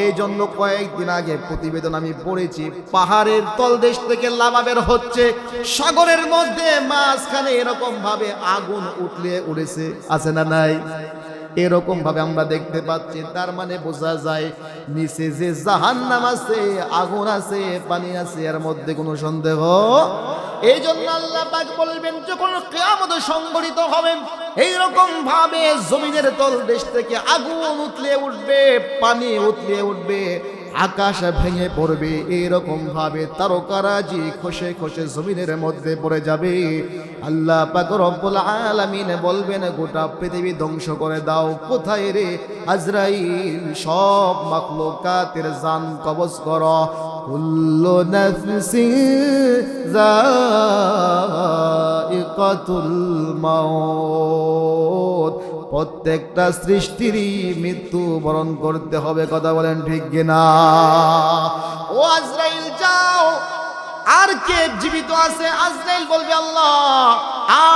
[SPEAKER 1] এই জন্য কয়েকদিন আগে প্রতিবেদন আমি পড়েছি, পাহাড়ের তলদেশ থেকে লাভা বের হচ্ছে, সাগরের মধ্যে মাঝখানে এরকম ভাবে আগুন উঠলে উড়েছে, আছে না নাই? এরকম ভাবে আমরা দেখতে পাচ্ছি। তার মানে বোঝা যায় নিচে যে জাহান্নাম আছে, আগুন আছে, পানি আছে, এর মধ্যে কোনো সন্দেহ। এই জন্য আল্লাহ পাক বলবেন, যখন কিয়ামত সংঘটিত হবে, এইরকম ভাবে জমিনের তলদেশ থেকে আগুন উতলে উঠবে, পানি উতলে উঠবে, আকাশ ভেঙে পড়বে, এরকম ভাবে তারকারাজি খসে খসে জমিনের মধ্যে পড়ে যাবে। আল্লাহ পাক রব্বুল আলামিন বলবেন গোটা পৃথিবী ধ্বংস করে দাও। কোথায় রে আজরাইল? সব মাখলুকাতের জান কবজ করো। কুল্লু নাফসিন যায়িকাতুল মাউত, প্রত্যেকটা সৃষ্টিরই মৃত্যু বরণ করতে হবে। কথা বলেন ঠিক কিনা? ও আজরাইল যাও, আর কে জীবিত আছে? আজরাইল বলবে আল্লাহ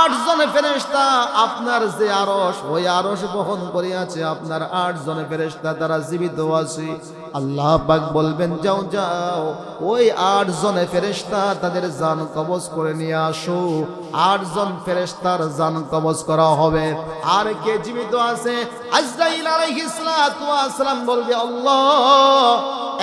[SPEAKER 1] 8 জন ফেরেশতা আপনার যে আরশ, ওই আরশ বহন করে আছে, আপনার 8 জন ফেরেশতা তারা জীবিত আছে। আল্লাহ পাক বলবেন যাও যাও, ওই 8 জন ফেরেশতা তাদের জান কবজ করে নিয়ে আসো। 8 জন ফেরেশতার জান কবজ করা হবে। আর কে জীবিত আছে? আজরাইল আলাইহিস সালাতু ওয়াস সালাম বলবে আল্লাহ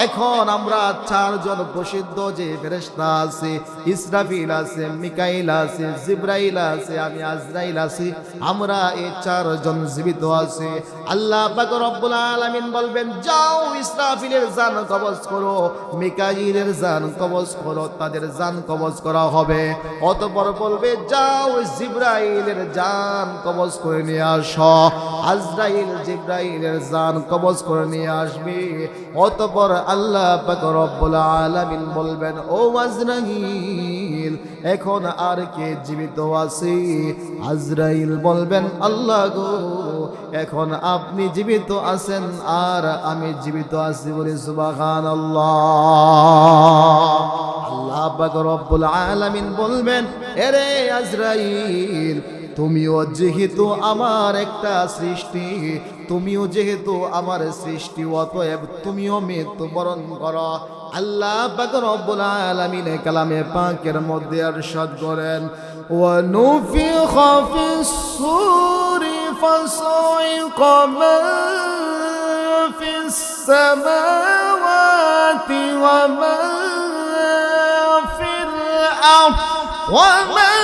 [SPEAKER 1] এখন আমরা 4 জন প্রসিদ্ধ যে ফেরেশতা আছে, ইসরাফিল আছে, মিকাইল আছে, জিবরাইল আছে, আমি আজরাইল আছি, আমরা এই 4 জন জীবিত আছি। আল্লাহ পাক রব্বুল আলামিন বলবেন যাও ইসরাফিলের জান কবজ করো, মিকাইলের জান কবজ করো, তাদের জান কবজ করা হবে। অতঃপর বলবে যাও জিবরাইলের জান কবজ করে নিয়ে আসো। আজরাইল জিবরাইলের জান কবজ করে নিয়ে আসবে। অতঃপর আল্লাহ পাক রব্বুল আলামিন বলবেন ও আজরাইল এখন আর কে জীবিত আছে? আজরাইল বলবেন আল্লাহ গো এখন আপনি জীবিত আছেন আর আমি জীবিত আছি। বলে সুবহানাল্লাহ। আল্লাহ পাক রব্বুল আলামিন বলবেন এরে আজরাইল তুমিও যেহেতু আমার একটা সৃষ্টি, তুমিও যেহেতু আমার সৃষ্টি, অতএব তুমিও মৃত্যুবরণ করো। আল্লাহ পাক রব্বুল আলামিন কালামে পাকের মধ্যে ইরশাদ করেন ওয়া নুফিখা ফিস সূরি ফাসাইকা মান ফিস সামাওয়াতি ওয়া মান ফিল আরদ ওয়া মান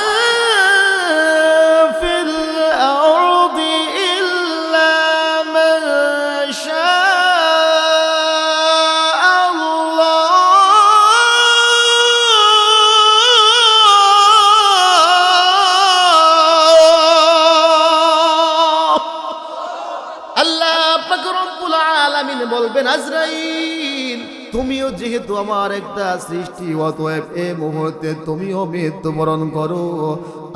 [SPEAKER 1] বলবেন আজরাইল তুমিও যেহেতু আমার একটা সৃষ্টি, অতএব এই মুহূর্তে তুমিও মৃত্যুবরণ করো।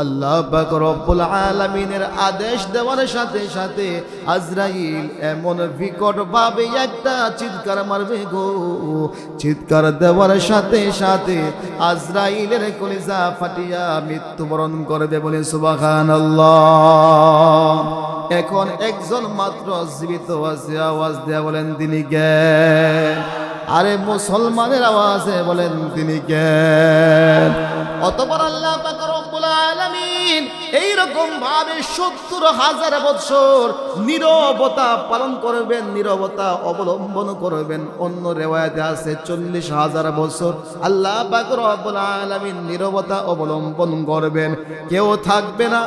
[SPEAKER 1] আল্লাহ পাক রব্বুল আলামিনের আদেশ দেওয়ার সাথে সাথে আজরাইল এমন বিকট ভাবে একটা চিৎকার মারবে গো, চিৎকার দেওয়ার সাথে সাথে আজরাইলের কলিজা ফাটিয়া মৃত্যুবরণ করবে। বলে সুবহানাল্লাহ। এখন একজন মাত্র জীবিত আছে, আওয়াজ দেয়া বলেন তিনি কে? আরে মুসলমানের আওয়াজে বলেন তিনি কে? অতঃপর আল্লাহ পাক রব্বুল আলামিন এইরকম ভাবে 70,000 বছর নীরবতা পালন করবেন, নীরবতা অবলম্বন করবেন। অন্য রিওয়ায়াতে আছে 40,000 বছর আল্লাহ পাক রব্বুল আলামিন নীরবতা অবলম্বন করবেন। কেউ থাকবে না,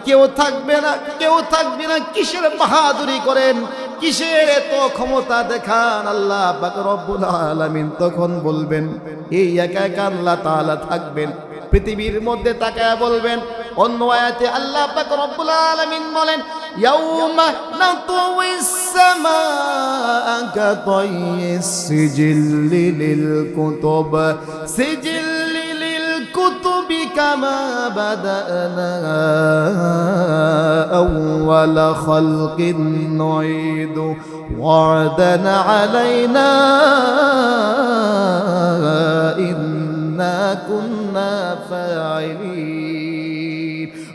[SPEAKER 1] কেউ থাকবে না, কেউ থাকবে না। কিসের বাহাদুরি করেন, কিসের এত ক্ষমতা দেখান? আল্লাহ পাক রব্বুল আলামিন তখন বলবেন এই একা একা আল্লাহ তাআলা থাকবেন। পৃথিবীর মধ্যে তাকায় বলবেন। অন্য আয়াতে আল্লাহ পাক রব্বুল আলামিন বলেন ইয়াউমা নাতুইস সামাআ কাতাইয়িস সিজিল্লি লিল কুতুব সিজিল্লি লিল কুতুবি কামা বাদানা আউওয়ালা খালকিন নুঈদু ওয়া'দান আলাইনা ইন্না কুন্না ফাইলিন।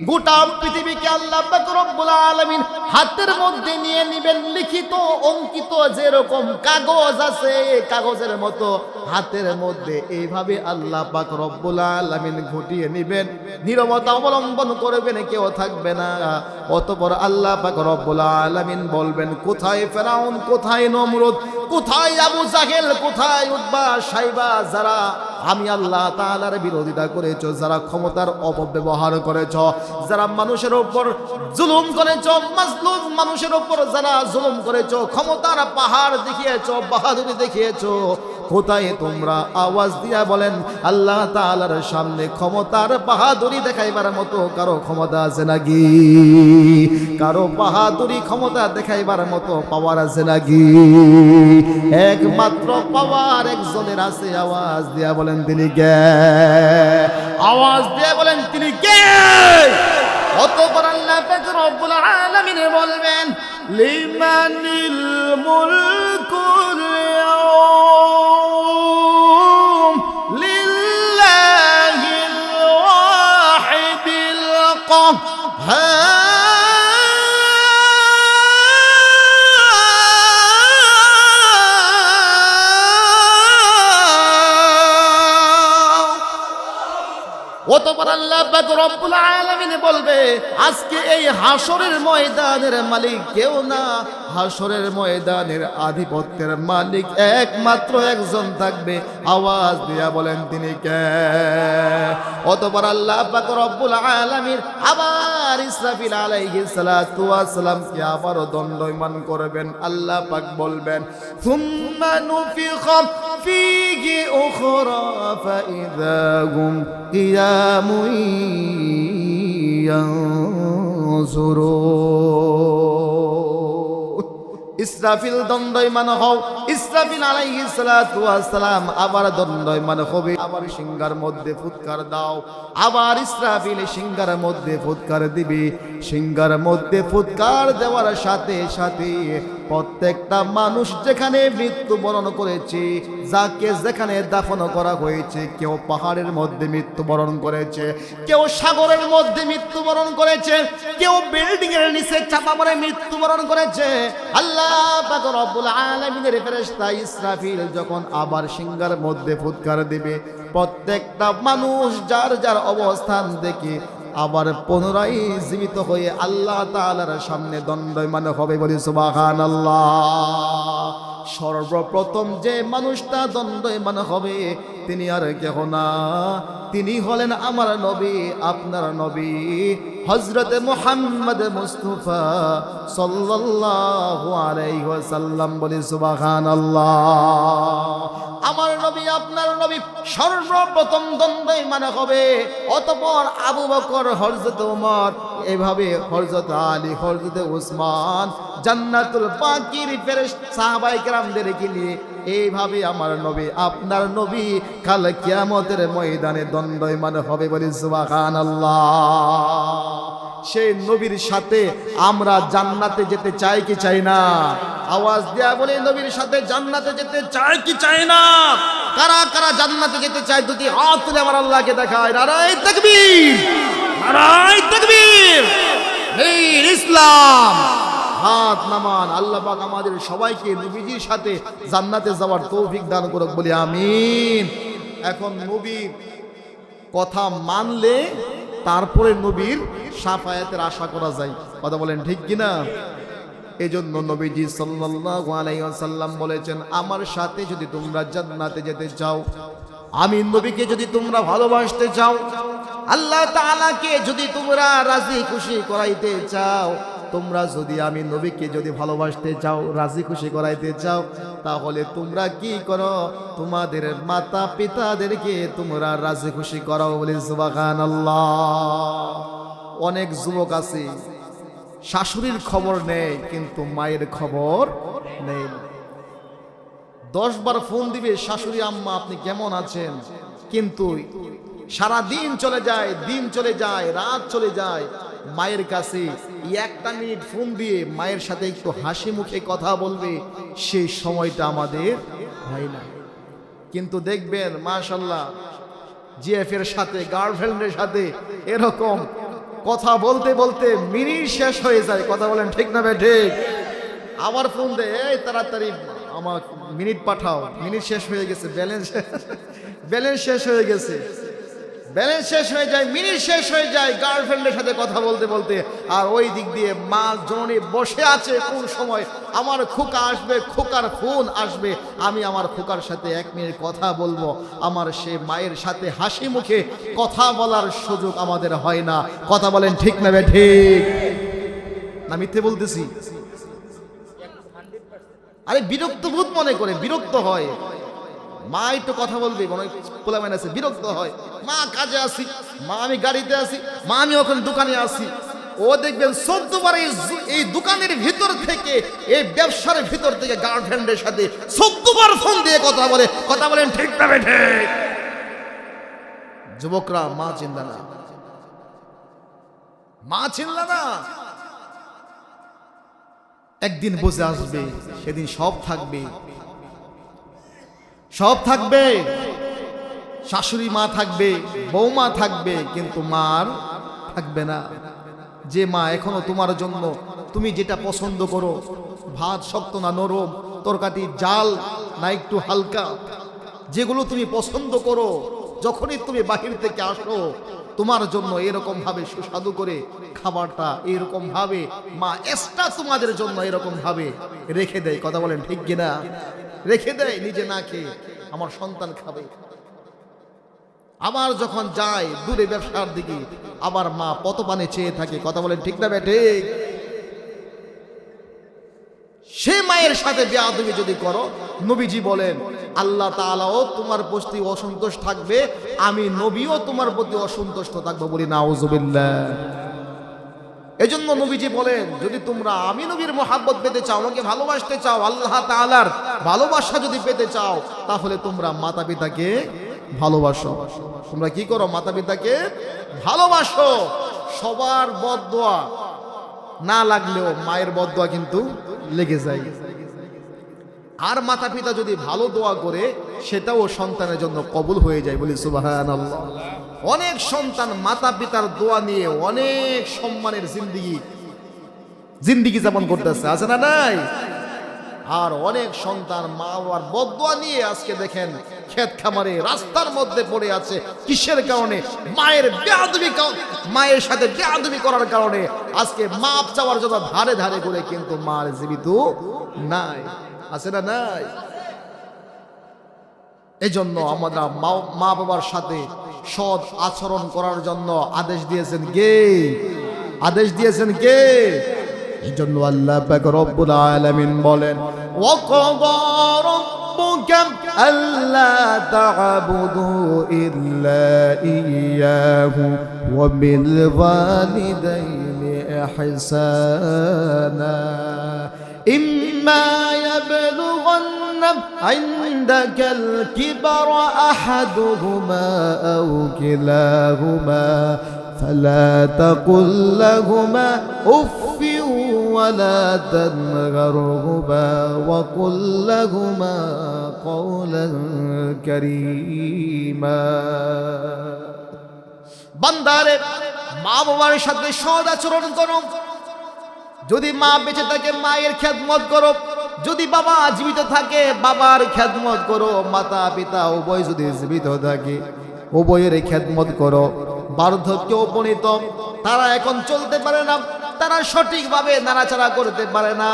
[SPEAKER 1] গোটা পৃথিবীকে আল্লাহ পাক রব্বুল আলামিন হাতের মধ্যে নিয়ে নেবেন। লিখিত অঙ্কিত যেরকম কাগজ আছে, কাগজের মতো হাতের মধ্যে এইভাবে আল্লাহ পাক রব্বুল আলামিন ঘটিয়ে নেবেন। নীরবতা অবলম্বন করবেন, কেউ থাকবে না। অতঃপর আল্লাহ পাক রব্বুল আলামিন বলবেন কোথায় ফেরাউন, কোথায় নমরুদ, কোথায় আবু জাহেল, কোথায় উতবা সাইবা, যারা আমি আল্লাহ তাআলার বিরোধিতা করেছো, যারা ক্ষমতার অপব্যবহার করেছো, যারা মানুষের উপর জুলুম করেছো, মাজলুম মানুষের উপর যারা জুলুম করেছো, ক্ষমতার পাহাড় দেখিয়েছো, বাহাদুরি দেখিয়েছো, কোথায় তোমরা আওয়াজ দিয়া বলেন আল্লাহ তাআলার সামনে ক্ষমতার বাহাদুরি দেখাইবার মতো কারো ক্ষমতা আছে নাকি? কারো বাহাদুরি ক্ষমতা দেখাইবার মতো পাওয়ার আছে নাকি? একমাত্র পাওয়ার একজনের আছে। আওয়াজ দিয়া বলেন তিনি কে? আওয়াজ দিয়া বলেন তিনি কে? অতঃপর আল্লাহ পাক রব্বুল আলামিন বলবেন লিমানিল মুলকুল ইয়াউম লিল্লাহিল ওয়াহিদিল কাহ্হার। অতঃপর আল্লাহ পাক রব্বুল আলামিন বলবে আজকে এই হাসরের ময়দানের মালিক কেউ না, হাসরের ময়দানের আধিপত্যের মালিক একমাত্র একজন থাকবে। আওয়াজ দিয়া বলেন তিনি কে? অতঃপর আল্লাহ পাক রব্বুল আলামিন আবার ইসরাফিল আলাইহিস সালাতু ওয়াস সালামকে আবারও দণ্ডায়মান করবেন। আল্লাহ পাক বলবেন সুম্মা নুফিখা ফীহি উখরা ফাইযা হুম কিয়ামুন ইয়ানজুরুন। ইসরাফিল দণ্ডায়মান হও। ইসরাফিল আলাইহিস সালাতু ওয়াস সালাম আবার দণ্ডায়মান হবে। আবার সিংহার মধ্যে ফুৎকার দাও। আবার ইসরাফিল সিংহার মধ্যে ফুৎকার দিবে। সিংহার মধ্যে ফুৎকার দেওয়ার সাথে সাথে প্রত্যেকটা মানুষ যেখানে মৃত্যুবরণ করেছে, যাকে যেখানে দাফন করা হয়েছে, কেউ পাহাড়ের মধ্যে মৃত্যুবরণ করেছে, কেউ সাগরের মধ্যে মৃত্যুবরণ করেছে, কেউ বিল্ডিং এর নিচে চাপা পড়ে মৃত্যুবরণ করেছে। আল্লাহ পাক রব্বুল আলামিনের ফেরেশতা ইসরাফিল যখন আবার সিংহার মধ্যে ফুৎকার দিবে, প্রত্যেকটা মানুষ যার যার অবস্থান দেখে আবার পুনরায় জীবিত হয়ে আল্লাহ তাআলার সামনে দণ্ডায়মান হবে। বলি সুবহানাল্লাহ। সর্বপ্রথম যে মানুষটা দণ্ডায়মান হবে তিনি আর কেহ না, তিনি হলেন আমার নবী, আপনার নবী হযরতে মুহাম্মদ মুস্তাফা সাল্লাল্লাহু আলাইহি ওয়াসাল্লাম। বলি সুবহানাল্লাহ। আমার নবী আপনার নবী সর্বপ্রথম দণ্ডায়মান হবে। অতঃপর আবু বকর, হযরত ওমর, এভাবে হযরত আলী, হযরত উসমান, জান্নাতুল বাকির ফেরেশতা সাহাবায়ে কেরামদেরকে নিয়ে এইভাবে আমার নবী আপনার নবী কাল কিয়ামতের ময়দানে দণ্ডায়মান হবে। বলি সুবহানাল্লাহ। সেই নবীর সাথে আমরা জান্নাতে যেতে চাই কি চাই না? আওয়াজ দেয়া বলে নবীর সাথে জান্নাতে যেতে চাই কি চাই না? কারা কারা জান্নাতে যেতে চায় দুটি হাত তুলে আমার আল্লাহকে দেখায়। নারায়ে তাকবীর, নারায়ে তাকবীর, বীর ইসলাম। হাত নামান। আল্লাহ পাক আমাদের সবাইকে নবীজির সাথে জান্নাতে যাওয়ার তৌফিক দান করুক। বলি আমিন। এখন নবীর কথা মানলে তারপরে নবীর শাফায়াতের আশা করা যায়। কথা বলেন ঠিক কিনা? এজন্য নবীজি সাল্লাল্লাহু আলাইহি ওয়াসাল্লাম বলেছেন আমার সাথে যদি তোমরা জান্নাতে যেতে চাও, আমি নবীকে যদি তোমরা ভালোবাসতে চাও, আল্লাহ তাআলাকে যদি তোমরা রাজি খুশি করাইতে চাও, তোমরা যদি আমি নবীকে যদি ভালোবাসতে চাও, রাজি খুশি করাইতে চাও, তাহলে তোমরা কি করো? তোমাদের মাতা পিতাদেরকে তোমরা রাজি খুশি করাও। বলে সুবহানাল্লাহ। অনেক যুবক আছে শাশুড়ির খবর নেই কিন্তু মায়ের খবর নেই। 10 বার ফোন দিবে শাশুড়ি আম্মা আপনি কেমন আছেন, কিন্তু সারা দিন চলে যায়, দিন চলে যায়, রাত চলে যায়, মায়ের কাছে 1টা মিনিট ফোন দিয়ে মায়ের সাথে একটু হাসি মুখে কথা বলবে সেই সময়টা আমাদের হয় না। কিন্তু দেখবেন মাশাআল্লাহ জিএফ এর সাথে, গার্লফ্রেন্ডের সাথে এরকম কথা বলতে বলতে মিনিট শেষ হয়ে যায়। কথা বলেন ঠিক না ভাই? ঠিক। আবার ফোন দেয়, এই তাড়াতাড়ি আমার মিনিট পাঠাও, মিনিট শেষ হয়ে গেছে, ব্যালেন্স শেষ হয়ে গেছে। ব্যালেন্স শেষ হয়ে যায়, মিনিট শেষ হয়ে যায় গার্লফ্রেন্ডের সাথে কথা বলতে বলতে, আর ওই দিক দিয়ে মা জননী বসে আছে কোন সময় আমার খোকা আসবে, খোকার ফোন আসবে, আমি আমার খোকার সাথে 1 মিনিট কথা বলবো। আমার সে মায়ের সাথে হাসি মুখে কথা বলার সুযোগ আমাদের হয় না। কথা বলেন ঠিক না বে ঠিক না? মিথ্যে বলতেছি? আরে বিরক্ত বোধ মনে করে, বিরক্ত হয়। মা একটু কথা বলবে, অনেক পোলামেন আছে বিরক্ত হয়। মা কাজে আসি, মা আমি গাড়িতে আসি, মা আমি ওখানে দোকানে আসি। ও দেখবেন 14 বার এই দোকানের ভিতর থেকে, এই ব্যবসার ভিতর থেকে গার্লফ্রেন্ডের সাথে 14 বার ফোন দিয়ে কথা বলে। কথা বলেন ঠিক না বেঠে? যুবকরা, মা চিন্তা না, মা চিনলা না, একদিন বুঝে আসবে, সেদিন সব থাকবে, সব থাকবে। শাশুড়ি মা থাকবে, বৌমা থাকবে, কিন্তু মার থাকবে না। যে মা এখনো তোমার জন্য তুমি যেটা পছন্দ করো, ভাত শক্ত না নরম, তরকারি জাল না একটু হালকা, যেগুলো তুমি পছন্দ করো, যখনই তুমি বাহির থেকে আসো তোমার জন্য এরকম ভাবে সুস্বাদু করে খাবারটা এরকম ভাবে মা এক্সট্রা তোমাদের জন্য এরকম ভাবে রেখে দেয়। কথা বলেন ঠিক কিনা? রেখে দেয়, নিজে না খেয়ে আমার সন্তান খাবে। আবার যখন যায় দূরে ব্যবসার দিকে, আবার মা পতপানে চেয়ে থাকে। কথা বলেন ঠিক না বেঠে? সে মায়ের সাথে বেয়াদবি যদি করো, নবীজি বলেন আল্লাহ তাআলাও তোমার প্রতি অসন্তুষ্ট থাকবে, আমি নবীও তোমার প্রতি অসন্তুষ্ট থাকবো। বলি নাউজুবিল্লাহ। এজন্য নবীজি বলেন, যদি তোমরা আমি নবীর মহাব্বত পেতে চাও, আমাকে ভালোবাসতে চাও, আল্লাহ তাআলার ভালোবাসা যদি পেতে চাও, তাহলে তোমরা মাতা পিতাকে ভালোবাসো। তোমরা কি করো? মাতা পিতাকে ভালোবাসো। সবার বদদোয়া না লাগলেও মায়ের বদদোয়া কিন্তু লেগে যায়। আর মাতা পিতা যদি ভালো দোয়া করে, সেটাও সন্তানের জন্য কবুল হয়ে যায়। বলি সুবহানাল্লাহ। অনেক সন্তান মাতা পিতার দোয়া নিয়ে অনেক সম্মানের জিন্দিগি যাপন করতেছে, আছে না নাই? আর অনেক সন্তান মা বাবার বদদোয়া নিয়ে আজকে দেখেন ক্ষেত খামারে রাস্তার মধ্যে পড়ে আছে। কিসের কারণে? মায়ের সাথে বেয়াদবি করার কারণে। আজকে মাপ চাওয়ার জন্য ধারে ধারে করে, কিন্তু মার জীবিত নাই, আছে না নাই? এজন্য আমরা মা বাবার সাথে সৎ আচরণ করার জন্য আদেশ দিয়েছেন কে? আদেশ দিয়েছেন কে? এই জন্য আল্লাহ পাক রব্বুল আলামিন বলেন, ওয়াকাদা রাব্বুকা আল্লা তা'বুদু ইল্লা ইয়্যাহু ওয়া বিল ওয়ালিদাইনি ইহসানা ইম্মা ইয়াবলুগান্না ইনদাকাল কিবরা আহাদুহুমা আও কিলাহুমা فلا تقل لهما أف ولا تنهرهما وقل لهما قولا كريما। বান্দারে, মা বাবার সাথে সৎ আচরণ করো। যদি মা বেঁচে থাকে মায়ের খেদমত করো, যদি বাবা জীবিত থাকে বাবার খেদমত করো। মাতা পিতা উভয় যদি জীবিত থাকে উভয়ের খেদমত করো। বার্ধক্যে উপনীত, তারা এখন চলতে পারে না, তারা সঠিকভাবে নাড়াচাড়া করতে পারে না,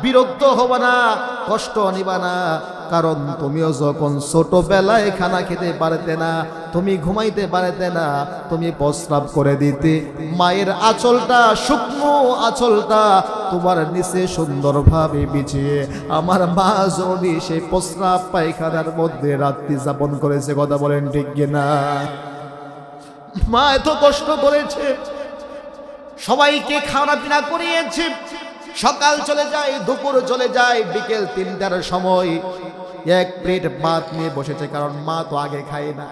[SPEAKER 1] বিরক্ত হবে না, কষ্ট নিবা না। কারণ তুমিও যখন ছোটবেলায় খানা খেতে পারতে না, তুমি ঘুমাইতে পারতে না, তুমি প্রস্রাব করে দিতে, মায়ের আঁচলটা, শুকনো আঁচলটা তোমার নিচে সুন্দরভাবে বিছিয়ে আমার মা জননী সেই প্রস্রাব পায়খানার মধ্যে রাত্রি যাপন করেছে। কথা বলেন ঠিক কিনা? মা এত কষ্ট করেছে, সবাইকে খাওয়া পিনা করিয়েছে। সকাল চলে যায়, দুপুর চলে যায়, বিকেল 3টার সময় 1 প্লেট ভাত নিয়ে বসেছে। কারণ মা তো আগে খায় না,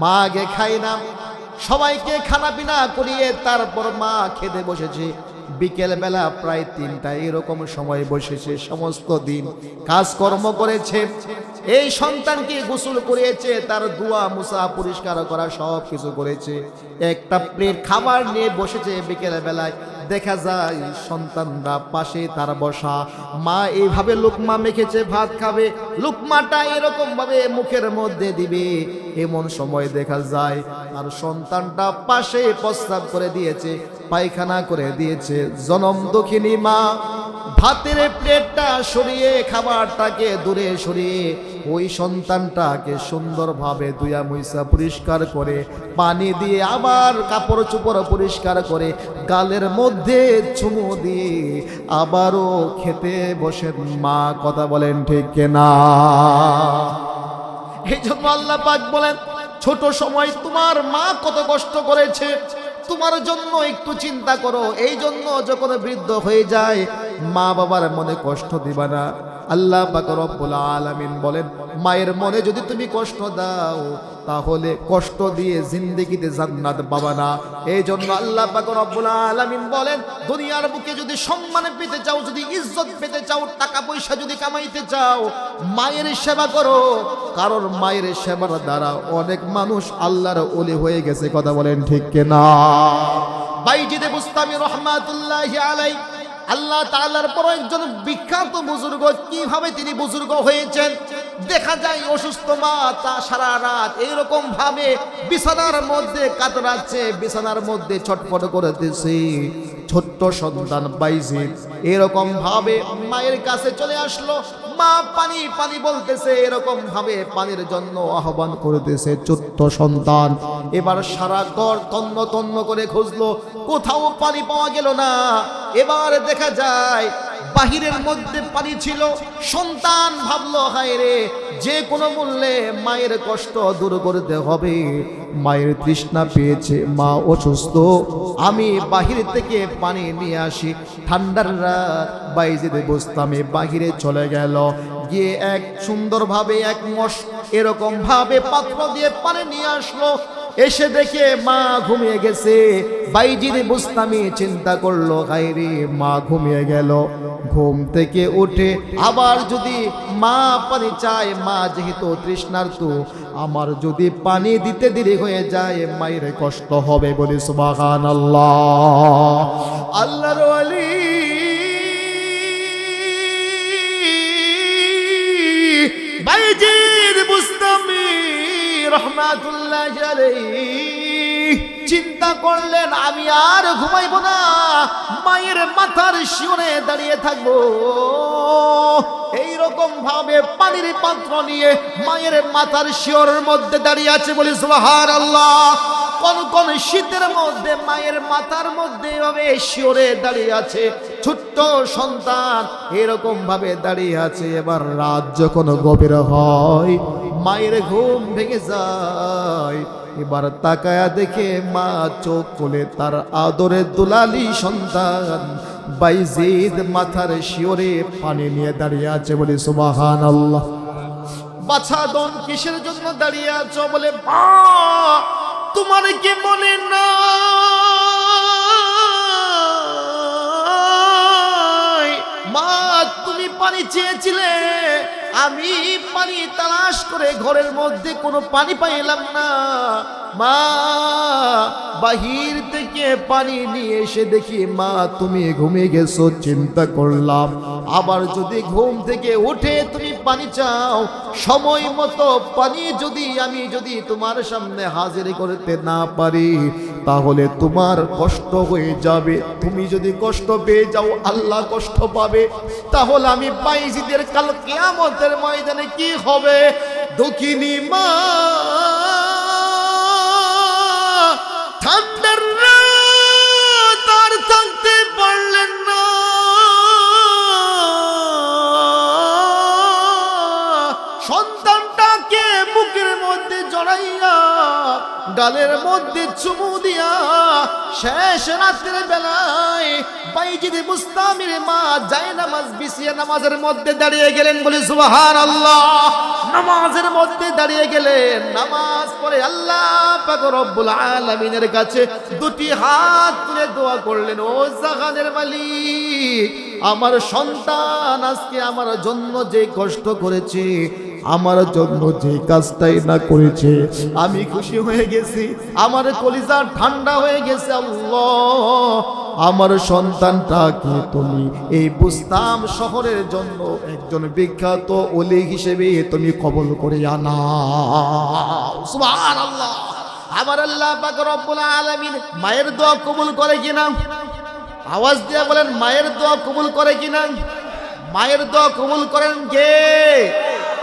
[SPEAKER 1] মা আগে খায় না। সবাইকে খানা পিনা করিয়ে তারপর মা খেতে বসেছে। বিকেল বেলা প্রায় 3টা এরকম সময় বসেছে। সমস্ত দিন কাজকর্ম করেছে, এই সন্তানকে গোসল করিয়েছে, তার ধোয়া মুছা পরিষ্কার করা সব কিছু করেছে। একটা প্লেট খাবার নিয়ে বসেছে বিকেল বেলায়। দেখা যায় সন্তানরা পাশে তার বসা, মা এইভাবে লুকমা মেখেছে ভাত খাবে, লুকমাটা এরকম ভাবে মুখের মধ্যে দিবে, এমন সময় দেখা যায় তার সন্তানটা পাশে প্রস্রাব করে দিয়েছে, পায়খানা করে দিয়েছে। জনম দুঃখিনী মা ভাতের প্লেটটা সরিয়ে, খাবারটাকে দূরে সরিয়ে ওই সন্তানটাকে সুন্দরভাবে ধুয়া মুইসা পরিষ্কার করে পানি দিয়ে আবার কাপড় চোপড় পরিষ্কার করে গালের মধ্যে চুমু দিয়ে আবারও খেতে বসেন মা। কথা বলেন ঠিক কিনা? এই জন্য আল্লাহ পাক বলেন, ছোট সময় তোমার মা কত কষ্ট করেছে, তোমার জন্য একটু চিন্তা করো। এই জন্য যখন বৃদ্ধ হয়ে যায় মা বাবার মনে কষ্ট দিবা না। আল্লাহ পাক রব্বুল আলামিন বলেন, মায়ের মনে যদি তুমি কষ্ট দাও তাহলে কষ্ট দিয়ে জিন্দেগিতে জান্নাত পাবা না। এই জন্য আল্লাহ পাক রব্বুল আলামিন বলেন, দুনিয়ার বুকে যদি সম্মান পেতে চাও, যদি ইজ্জত পেতে চাও, টাকা পয়সা যদি কামাইতে চাও, মায়ের সেবা করো। কারণ মায়ের সেবার দ্বারা অনেক মানুষ আল্লাহর ওলি হয়ে গেছে। কথা বলেন ঠিক কিনা? বাইজিদ বুস্তামি রহমাতুল্লাহি আলাইহি আল্লাহ তাআলার পর একজন বিখ্যাত বুজুর্গ। কিভাবে তিনি বুজুর্গ হয়েছেন? দেখা যায় অসুস্থ মা তা সারা রাত এইরকম ভাবে বিছানার মধ্যে কাতরাচ্ছে, বিছানার মধ্যে ছটফট করতেছে। ছোট্ট সন্তান বাইজিদ এরকম ভাবে মায়ের কাছে চলে আসলো, মা পানি পানি বলতেছে, এরকম ভাবে পানির জন্য আহ্বান করতেছে ছোট্ট সন্তান। এবার সারা ঘর তন্ন তন্ন করে খুঁজলো, কোথাও পানি পাওয়া গেল না। এবার দেখা যায় বাহিরের মধ্যে পানি ছিল। সন্তান ভাবলো, হায় রে, যে কোনো মূল্যে মায়ের কষ্ট দূর করতে হবে। মায়ের তৃষ্ণা পেয়েছে, মা অসুস্থ, আমি বাহির থেকে পানি নিয়ে আসি। ঠান্ডার রাত, বাইজিদ বুস্তামি বাহিরে চলে গেল, গিয়ে এক সুন্দরভাবে এক মশ এরকম ভাবে পাত্র দিয়ে পানি নিয়ে আসলো। এসে দেখে মা ঘুমিয়ে গেছে। বাইজিদ বুস্তামি চিন্তা করলো, হায় রে, মা ঘুমিয়ে গেল। ঘুম থেকে উঠে আবার যদি মা পানি চায়, মা যেহেতু তৃষ্ণার্ত, আমার যদি পানি দিতে দেরি হয়ে যায় মায়ের কষ্ট হবে। বলি সুবহানাল্লাহ। আল্লাহর ওলি বাইজিদ বুস্তামি রহমাতুল্লাহি আলাইহি চিন্তা করলেন, আমি আর ঘুমাইব না, মায়ের মাথার শিওরে দাঁড়িয়ে থাকবো। এইরকম ভাবে পানির পাত্র নিয়ে মায়ের মাথার শিওরের মধ্যে দাঁড়িয়ে আছে। বলি সুবহানাল্লাহ। কোন কোন শীতের মধ্যে মায়ের মাথার মধ্যে এভাবে শিওরে দাঁড়িয়ে আছে ছোট্ট সন্তান, এরকম ভাবে দাঁড়িয়ে আছে। এবার রাত যখন গভীর হয়, মায়ের ঘুম ভেঙে যায়। এবার তাকায়া দেখে মা চোখ খুলে তার আদরের দুলালি সন্তান বাইজিদ মাথার শিওরে পানি নিয়ে দাঁড়িয়ে আছে। বলে সুবহানাল্লাহ। বাছা দন কিসের জন্য দাঁড়িয়ে আছো? বলে, মা তোমার কি মনে না মা তুমি পানি চেয়েছিলে, আমি পানি তালাশ করে ঘরের মধ্যে কোনো পানি পাইলাম না। মা বাহির থেকে পানি নিয়ে এসে দেখি মা তুমি ঘুমিয়ে গেছো। চিন্তা করলাম আবার যদি ঘুম থেকে উঠে তুমি পানি চাও, সময় মতো পানি আমি যদি তোমার সামনে হাজির করতে না পারি, তাহলে তোমার কষ্ট হয়ে যাবে। তুমি যদি কষ্ট পেয়ে যাও, আল্লাহ কষ্ট পাবে। তাহলে আমি বাইজিদের কাল কিয়ামতের ময়দানে কি হবে? দুঃখিনী মা ঠান্ডার রাত আর থাকতে পারলেন না। সন্তানটাকে বুকের মধ্যে জড়াইয়া গালের মধ্যে চুমু দিয়া শেষ রাতের বেলায় বাইজিদ বুস্তামির মা জায়নামাজ বিছিয়ে নামাজের মধ্যে দাঁড়িয়ে গেলেন। বলে সুবহানাল্লাহ। নামাজের মধ্যে দাঁড়িয়ে গেলেন, নামাজ পড়ে আল্লাহ পাক রব্বুল আলামিনের কাছে দুটি হাত তুলে দোয়া করলেন, ও জাহানের মালিক, আমার সন্তান আজকে আমার জন্য যে কষ্ট করেছে, আমার জন্য যে কাজটাই না করেছে, আমি খুশি হয়ে গেছি, আমার কলিজা ঠান্ডা হয়ে গেছে। আল্লাহ আমার সন্তানটাকে তুমি এই বুস্তাম শহরের জন্য একজন বিখ্যাত ওলি হিসেবে তুমি কবুল করে আনাও। সুবহানাল্লাহ। আমার আল্লাহ পাক রব্বুল আলামিন মায়ের দোয়া কবুল করে কিনা? আওয়াজ দিয়ে বলেন, মায়ের দোয়া কবুল করে কিনা? মায়ের দোয়া কবুল করেন কে?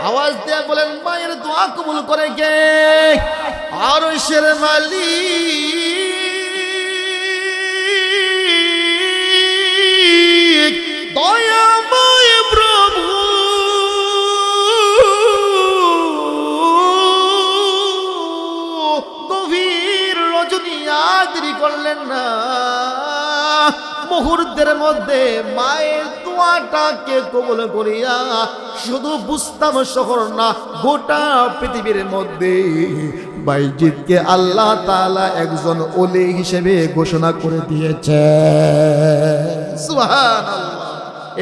[SPEAKER 1] আওয়াজ দিয়ে বলেন, মায়ের দোয়া কবুল করে কে? আরশের মালিক দয়াময় প্রভু গভীর রজনী আদরি করলেন না, মুহূর্তের মধ্যে মায়ের দোয়াটাকে কবুল করিয়া শুধু বুস্তাম শহর না, গোটা পৃথিবীর মধ্যে বাইজিদকে আল্লাহ তাআলা একজন ওলি হিসেবে ঘোষণা করে দিয়েছে। সুবহানাল্লাহ।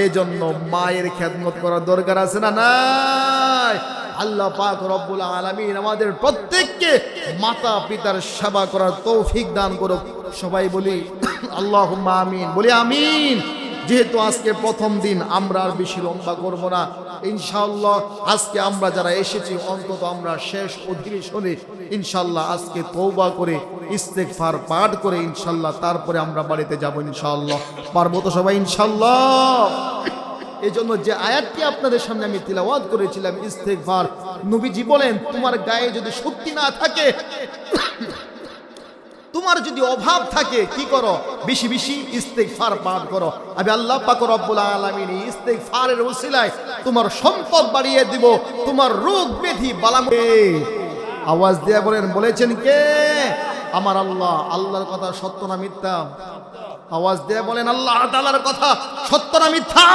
[SPEAKER 1] এই জন্য মায়ের খেদমত করার দরকার আছে না নাই? আল্লাহ পাক রব্বুল আলামিন আমাদের প্রত্যেককে মাতা পিতার সেবা করার তৌফিক দান করুক। সবাই বলি আল্লাহুম্মা আমিন। বলি আমিন। যেহেতু আজকে প্রথম দিন, আমরা আর বেশি লম্বা করব না ইনশাআল্লাহ। আজকে আমরা যারা এসেছি অন্তত আমরা শেষ অধিবেশনে ইনশাআল্লাহ আজকে তওবা করে ইস্তেগফার পাঠ করে ইনশাআল্লাহ তারপরে আমরা বাড়িতে যাব ইনশাআল্লাহ। পারবো তো সবাই ইনশাআল্লাহ? এই জন্য যে আয়াতটি আপনাদের সামনে আমি তিলাওয়াত করেছিলাম ইস্তেগফার, নবীজি বলেন তোমার গায়ে যদি শক্তি না থাকে, তোমার যদি অভাব থাকে, কি করো? বেশি বেশি ইস্তেগফার পাঠ করো। আমি আল্লাহ পাক রব্বুল আলামিন ইস্তেগফারের ওসিলায় তোমার সম্পদ বাড়িয়ে দিব, তোমার রোগ ব্যাধি বালামে। আওয়াজ দিয়ে বলেন, বলেছেন কে? আমার আল্লাহ। আল্লাহর কথা সত্য না মিথ্যা? আওয়াজ দিয়ে বলেন, আল্লাহ তাআলার কথা সত্য না মিথ্যা?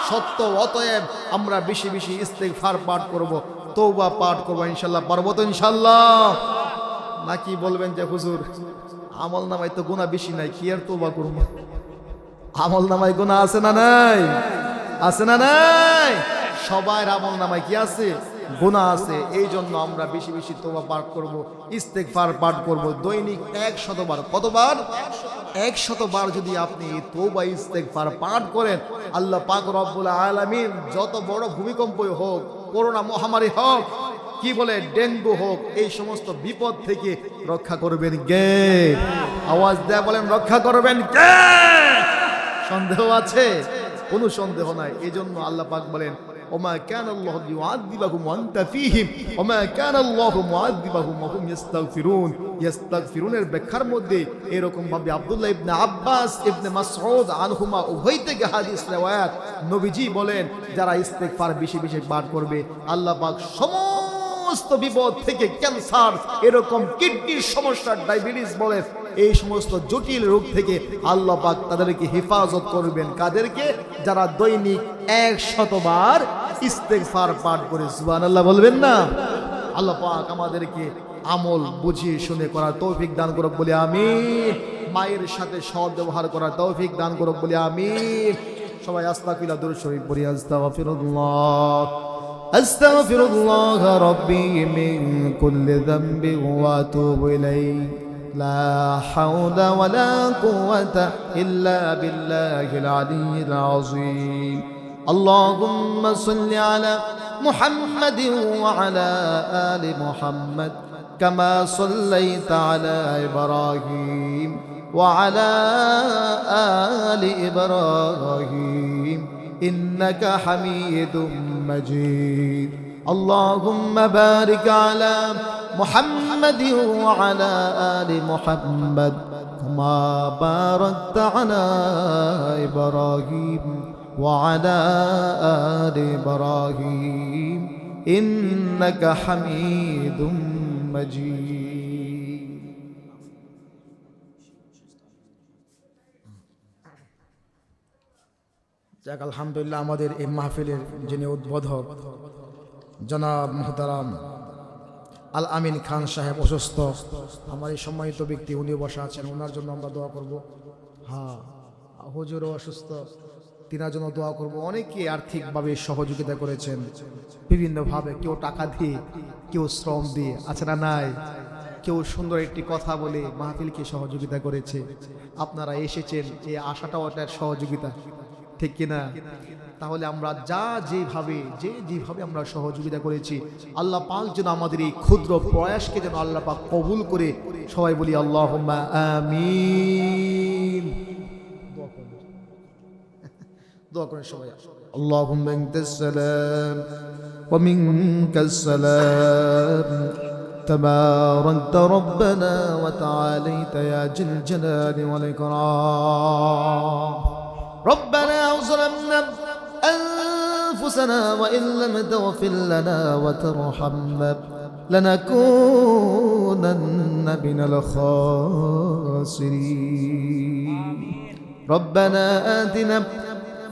[SPEAKER 1] সত্য। অতএব আমরা বেশি বেশি ইস্তেগফার পাঠ করব, তওবা পাঠ করব ইনশাআল্লাহ। পারবো তো ইনশাআল্লাহ? নাকি বলবেন যে হুজুর আমল নামায় তো গুনাহ বেশি নাই, কি আর তওবা করব? আমল নামায় গুনাহ আছে না নাই? আছে না নাই? সবার আমল নামায় কি আছে? গুনাহ আছে। এই জন্য আমরা বেশি বেশি তওবা পাঠ করব, ইস্তেগফার পাঠ করব দৈনিক 100 বার। কতবার? 100 বার যদি আপনি তওবা ইস্তেগফার পাঠ করেন, আল্লাহ পাক রব্বুল আলামিন যত বড় ভূমিকম্পই হোক, করোনা মহামারী হোক, কি বলে ডেঙ্গু হোক, এই সমস্ত বিপদ থেকে রক্ষা করবেন কে? আওয়াজ দেয়া বলেন, রক্ষা করবেন কে? সন্দেহ আছে? কোনো সন্দেহ নাই। এই জন্য আল্লাহ পাক বলেন, ওমা কানাল্লাহু লিউআযিবাহুম ওয়া আনতা ফীহিম ওমা কানাল্লাহু মুআযিবাহুম ওয়া হুম ইস্তাগফিরুন। ইস্তাগফিরুনের ব্যাখ্যার মধ্যে এরকম ভাবে আব্দুল্লাহ ইবনে আব্বাস, ইবনে মাসউদ আনহুমা উভয় থেকে হাদিস riwayat, নবীজি বলেন যারা ইস্তেগফার বেশি বেশি পাঠ করবে আল্লাহ পাক সমস্ত বিপদ থেকে, ক্যান্সার, এরকম কিডনির সমস্যা, ডায়াবেটিস বলেন, এই সমস্ত জটিল রোগ থেকে আল্লাহ পাক তাদেরকে হেফাজত করবেন। কাদেরকে? যারা দৈনিক 100 বার ইস্তেগফার পাঠ করে। সুবহানাল্লাহ বলবেন না? আল্লাহ পাক আমাদেরকে আমল বুঝিয়ে শুনে করার তৌফিক দান করুক বলে আমিন। মায়ের সাথে সৎ ব্যবহার করার তৌফিক দান করুক বলে আমিন। সবাই আস্তাগফিরুল্লাহ দরুদ শরীফ পড়ি। আস্তাগফিরুল্লাহ আস্তাগফিরুল্লাহ রাব্বি মিন কুল্লি যামবি ওয়া আতুবু ইলাইহি লা হাওলা ওয়ালা কুওয়াতা ইল্লা বিল্লাহিল আলিয়্যিল আযীম। আল্লাহুম্মা সাল্লি আলা মুহাম্মাদিন ওয়া আলা আলি মুহাম্মাদ কামা সাল্লাইতা আলা ইব্রাহিম ওয়া আলা আলি ইব্রাহিম ইন্নাকা হামিদুম মাজিদ। اللهم بارك على محمد وعلى آل محمد كما باركت على إبراهيم وعلى آل إبراهيم إنك حميد مجيد. যাক আলহামদুলিল্লাহ, আমাদের এই মাহফিলের যিনি উদ্বোধক জনাব মুহতারাম আল আমিন খান সাহেব অসুস্থ। আমার এই সম্মানিত ব্যক্তি উনি বসা আছেন, ওনার জন্য আমরা দোয়া করব। হ্যাঁ, হুজুরও অসুস্থ, তিনার জন্য দোয়া করব। অনেকে আর্থিকভাবে সহযোগিতা করেছেন বিভিন্নভাবে, কেউ টাকা দিয়ে, কেউ শ্রম দিয়ে, আছে না নাই? কেউ সুন্দর একটি কথা বলে মাহফিলকে সহযোগিতা করেছে, আপনারা এসেছেন, এই আশাটাও একটা সহযোগিতা, ঠিক কিনা? তাহলে আমরা যেভাবে আমরা সহযোগিতা করেছি, আল্লাহ পাক যেন আমাদের এই ক্ষুদ্র প্রয়াসকে যেন আল্লাহ পাক কবুল করে। সবাই বলি আল্লাহুম্মা আমিন। দোয়া করেন সবাই। আল্লাহুম্মা আনতাস সালাম ওয়া মিনকাস সালাম تباركت ربنا وتعاليت يا ذا الجلال والإكرام. ربنا ظلمنا أنفسنا وإن لم تغفر لنا وترحمنا لنكونن من الخاسرين. ربنا آتنا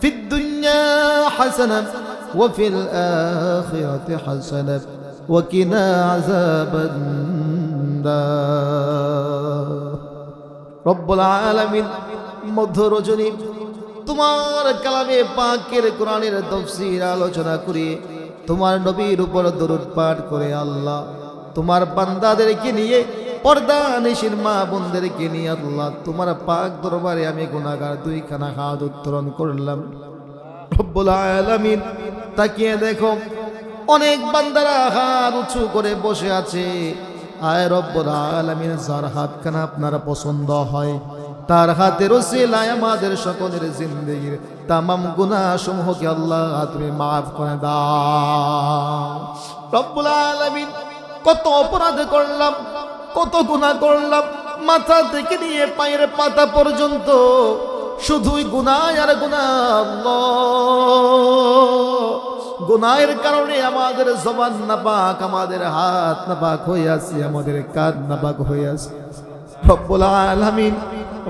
[SPEAKER 1] في الدنيا حسنة وفي الآخرة حسنة وقنا عذاب النار. رب العالمين মধ্য রজনী তোমার কালামে পাকের কোরআনের তাফসীর আলোচনা করে তোমার নবীর উপর দরুদ পাঠ করে আল্লাহ তোমার বান্দাদেরকে নিয়ে পর্দানিশীন মা বোনদেরকে নিয়ে আল্লাহ তোমার পাক দরবারে আমি গুনাহগার দুইখানা হাত উত্তোলন করলাম। রব্বুল আলামিন তাকিয়ে দেখো অনেক বান্দারা হাত উঁচু করে বসে আছে। আয় রব্বুল আলামিন যার হাতখানা আপনার পছন্দ হয় তার হাতের ওসিলায় আমাদের সকলের জিন্দেগির তামাম গুনাহ সমূহকে আল্লাহ তুমি মাফ করে দাও। রব্বুল আলামিন কত অপরাধ করলাম, কত গুনাহ করলাম, মাথা থেকে নিয়ে পায়ের পাতা পর্যন্ত শুধুই গুনাহ আর গুনাহ। আল্লাহ গুনাহের কারণে আমাদের জবান নাপাক, আমাদের হাত নাপাক হয়ে আছে, আমাদের কাঁধ নাপাক হয়ে আছে। রব্বুল আলামিন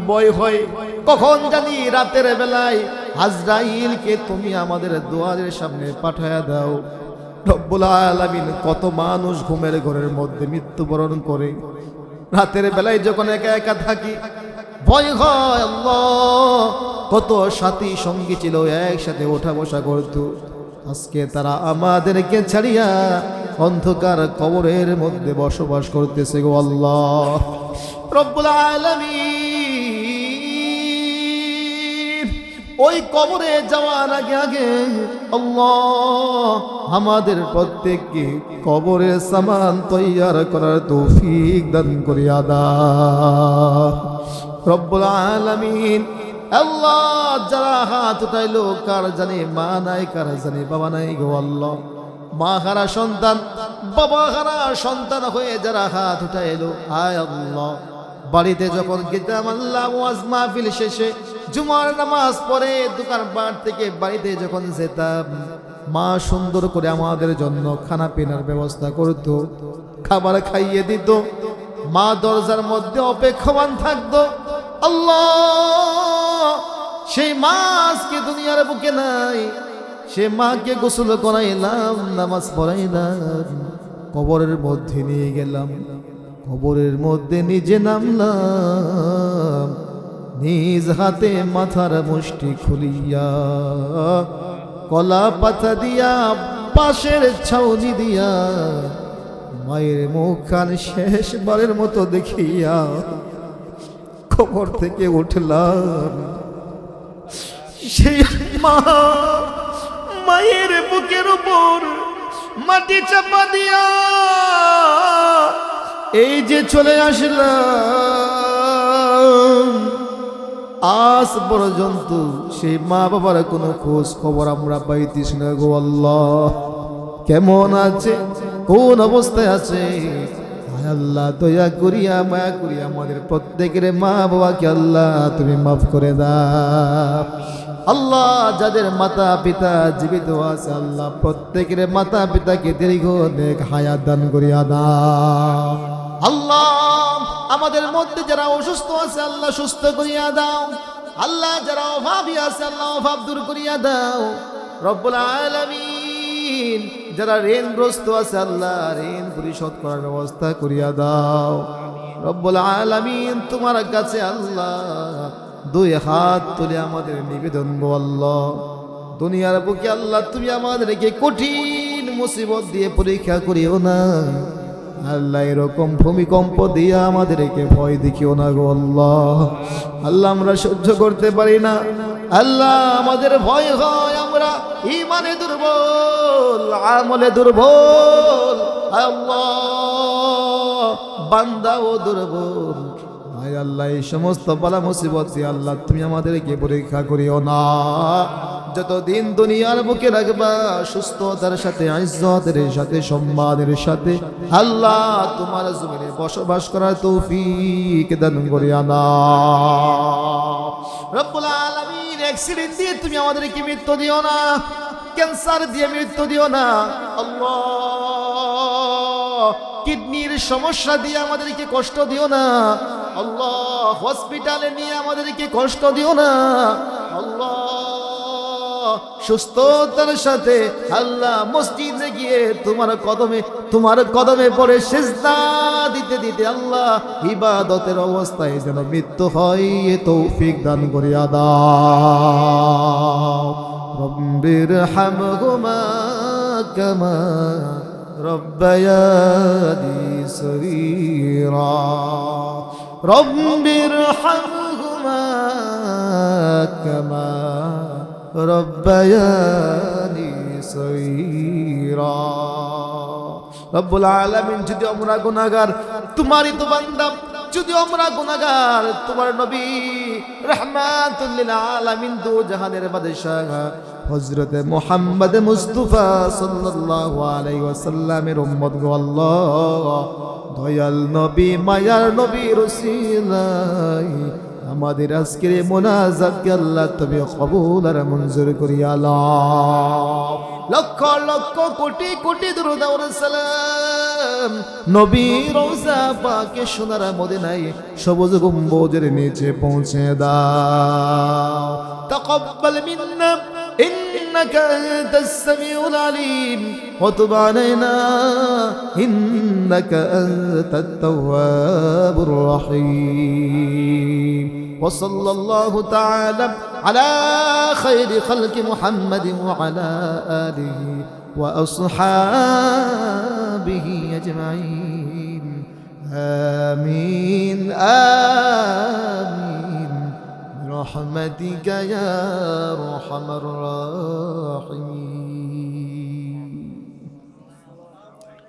[SPEAKER 1] ভয় হয় কখন জানি রাতের বেলায় আজরাইলকে তুমি আমাদের দুয়ারের সামনে পাঠায়া দাও। রব্বুল আলামিন কত মানুষ ঘুমের ঘরের মধ্যে মৃত্যুবরণ করে, রাতের বেলায় যখন একা একা থাকি ভয় হয়। আল্লাহ কত সাথী সঙ্গী ছিল, একসাথে ওঠা বসা করতো, আজকে তারা আমাদেরকে ছাড়িয়া অন্ধকার কবরের মধ্যে বসবাস করতেছে গো আল্লাহ। রব্বুল আলামিন ওই কবরে যাওয়ার আগে আগে আল্লাহ আমাদের প্রত্যেককে কবরের সামান তৈয়ার করার তৌফিক দান করিয়া দাও। রব্বুল আলামিন আল্লাহ যারা হাত উঠাইলো, কার জানে মা নাই, কার জানে বাবা নাই গো আল্লাহ। মা হারা সন্তান, বাবা হারা সন্তান হয়ে যারা হাত উঠাইলো, আয় আল্লাহ বাড়িতে যখন গেতাম আল্লাহ ওয়াজ মাহফিল শেষে জুমার নামাজ পড়ে দোকানপাট থেকে বাড়িতে যখন যেতাম, মা সুন্দর করে আমাদের জন্য খানা পিনার ব্যবস্থা করত, খাবার খাইয়ে দিত, মা দরজার মধ্যে অপেক্ষমান থাকতো। আল্লাহ সেই মা আজকে দুনিয়ার বুকে নাই, সে মাকে গোসল করাইলাম, নামাজ পড়াইলাম, কবরের মধ্যে নিয়ে গেলাম, কবরের মধ্যে নিজে নামলাম, নিজ হাতে মাথার মুষ্টি খুলিয়া কলা পাতা দিয়া পাশের ছাউনি দিয়া মায়ের মুখখান শেষবারের মতো দেখিয়া কবর থেকে উঠলাম। সেই মা মায়ের বুকের উপর মাটি চাপা দিয়া এই যে চলে আসলাম, আজ পর্যন্ত সেই মা বাবার কোনো খোঁজ খবর আমরা পাইতেছি না গো আল্লাহ। কেমন আছে, কোন অবস্থায় আছে, আল্লাহ দয়া করিয়া মায়া করিয়া আমাদের প্রত্যেকের মা বাবাকে আল্লাহ তুমি মাফ করে দাও। আল্লাহ যাদের মাতা পিতা জীবিত আছে আল্লাহ প্রত্যেকের মাতা পিতাকে দীর্ঘ নেক হায়াত দান করিয়া দাও। আল্লাহ আমাদের মধ্যে যারা অসুস্থ আছে আল্লাহ সুস্থ করিয়া দাও। আল্লাহ যারা অভাবী আছে আল্লাহ অভাব দূর করিয়া দাও। রব্বুল আলামিন যারা ঋণগ্রস্ত আছে আল্লাহ ঋণ পরিশোধ করার ব্যবস্থা করিয়া দাও। রব্বুল আলামিন তোমার কাছে আল্লাহ দুই হাত তুলে আমাদের নিবেদন গো আল্লাহ, দুনিয়ার বুকে আল্লাহ তুমি আমাদেরকে কঠিন মুসিবত দিয়ে পরীক্ষা করিও না। আল্লাহ এরকম ভূমিকম্প দিয়ে আমাদেরকে ভয় দেখিও না গো আল্লাহ। আল্লাহ আমরা সহ্য করতে পারি না আল্লাহ, আমাদের ভয় হয়, আমরা ঈমানে দুর্বল, আমলে দুর্বল আল্লাহ, বান্দাও দুর্বল। হায় আল্লাহ, এই সমস্ত বালা মুসিবত দিয়ে আল্লাহ তুমি আমাদেরকে পরীক্ষা করিও না। যতদিন দুনিয়ার বুকে রাখবা সুস্থতার সাথে, ইজ্জতের সাথে, সম্মানের সাথে আল্লাহ তোমার জমিনে বসবাস করার তৌফিক দান করিয়া দাও রব্বুল আলামিন। অ্যাক্সিডেন্ট দিয়ে তুমি আমাদেরকে মৃত্যু দিও না, ক্যান্সার দিয়ে মৃত্যু দিও না আল্লাহ, কিডনির সমস্যা দিয়ে আমাদেরকে কষ্ট দিও না আল্লাহ, হসপিটালে নিয়ে আমাদেরকে কষ্ট দিও না আল্লাহ, সুস্থতার সাথে আল্লাহ মসজিদে গিয়ে তোমার কদমে পড়ে সিজদা দিতে দিতে আল্লাহ ইবাদতের অবস্থায় যেন মৃত্যু হয়, তৌফিক দান করিয়া দাও। রব্বির হামহুমা কামা রব্বায়ানি সগীরা, রব্বির হামহুমা কামা রব্বায়ানি সগীরা। রব্বুল আলামিন, যদি আমরা গুনাহগার, তোমারই তো বান্দা, যদি আমরা গুনাহগার, তোমার নবী রাহমাতুল লিল আলামিন দু জাহানের বাদশাহ হযরতে মুহাম্মদ মুস্তাফা সাল্লাল্লাহু আলাইহি ওয়াসাল্লামের উম্মত গো আল্লাহ, দয়াল নবী, মায়ার নবী রসুলাই আমাদের আজকের মোনাজাতকে আল্লাহ তুমি কবুল আর মঞ্জুর করিয়া লও। লক্ষ লক্ষ কোটি কোটি দরুদ ও সালাম নবী রওজা পাকে সোনার মদিনায় সবুজ গম্বুজের নিচে পৌঁছে দাও। তাকাব্বাল মিন্না إنك أنت السميع العليم وتب علينا إنك أنت التواب الرحيم وصلى الله تعالى على خير خلق محمد وعلى آله وأصحابه أجمعين آمين آمين برحمتك يا أرحم الراحمين.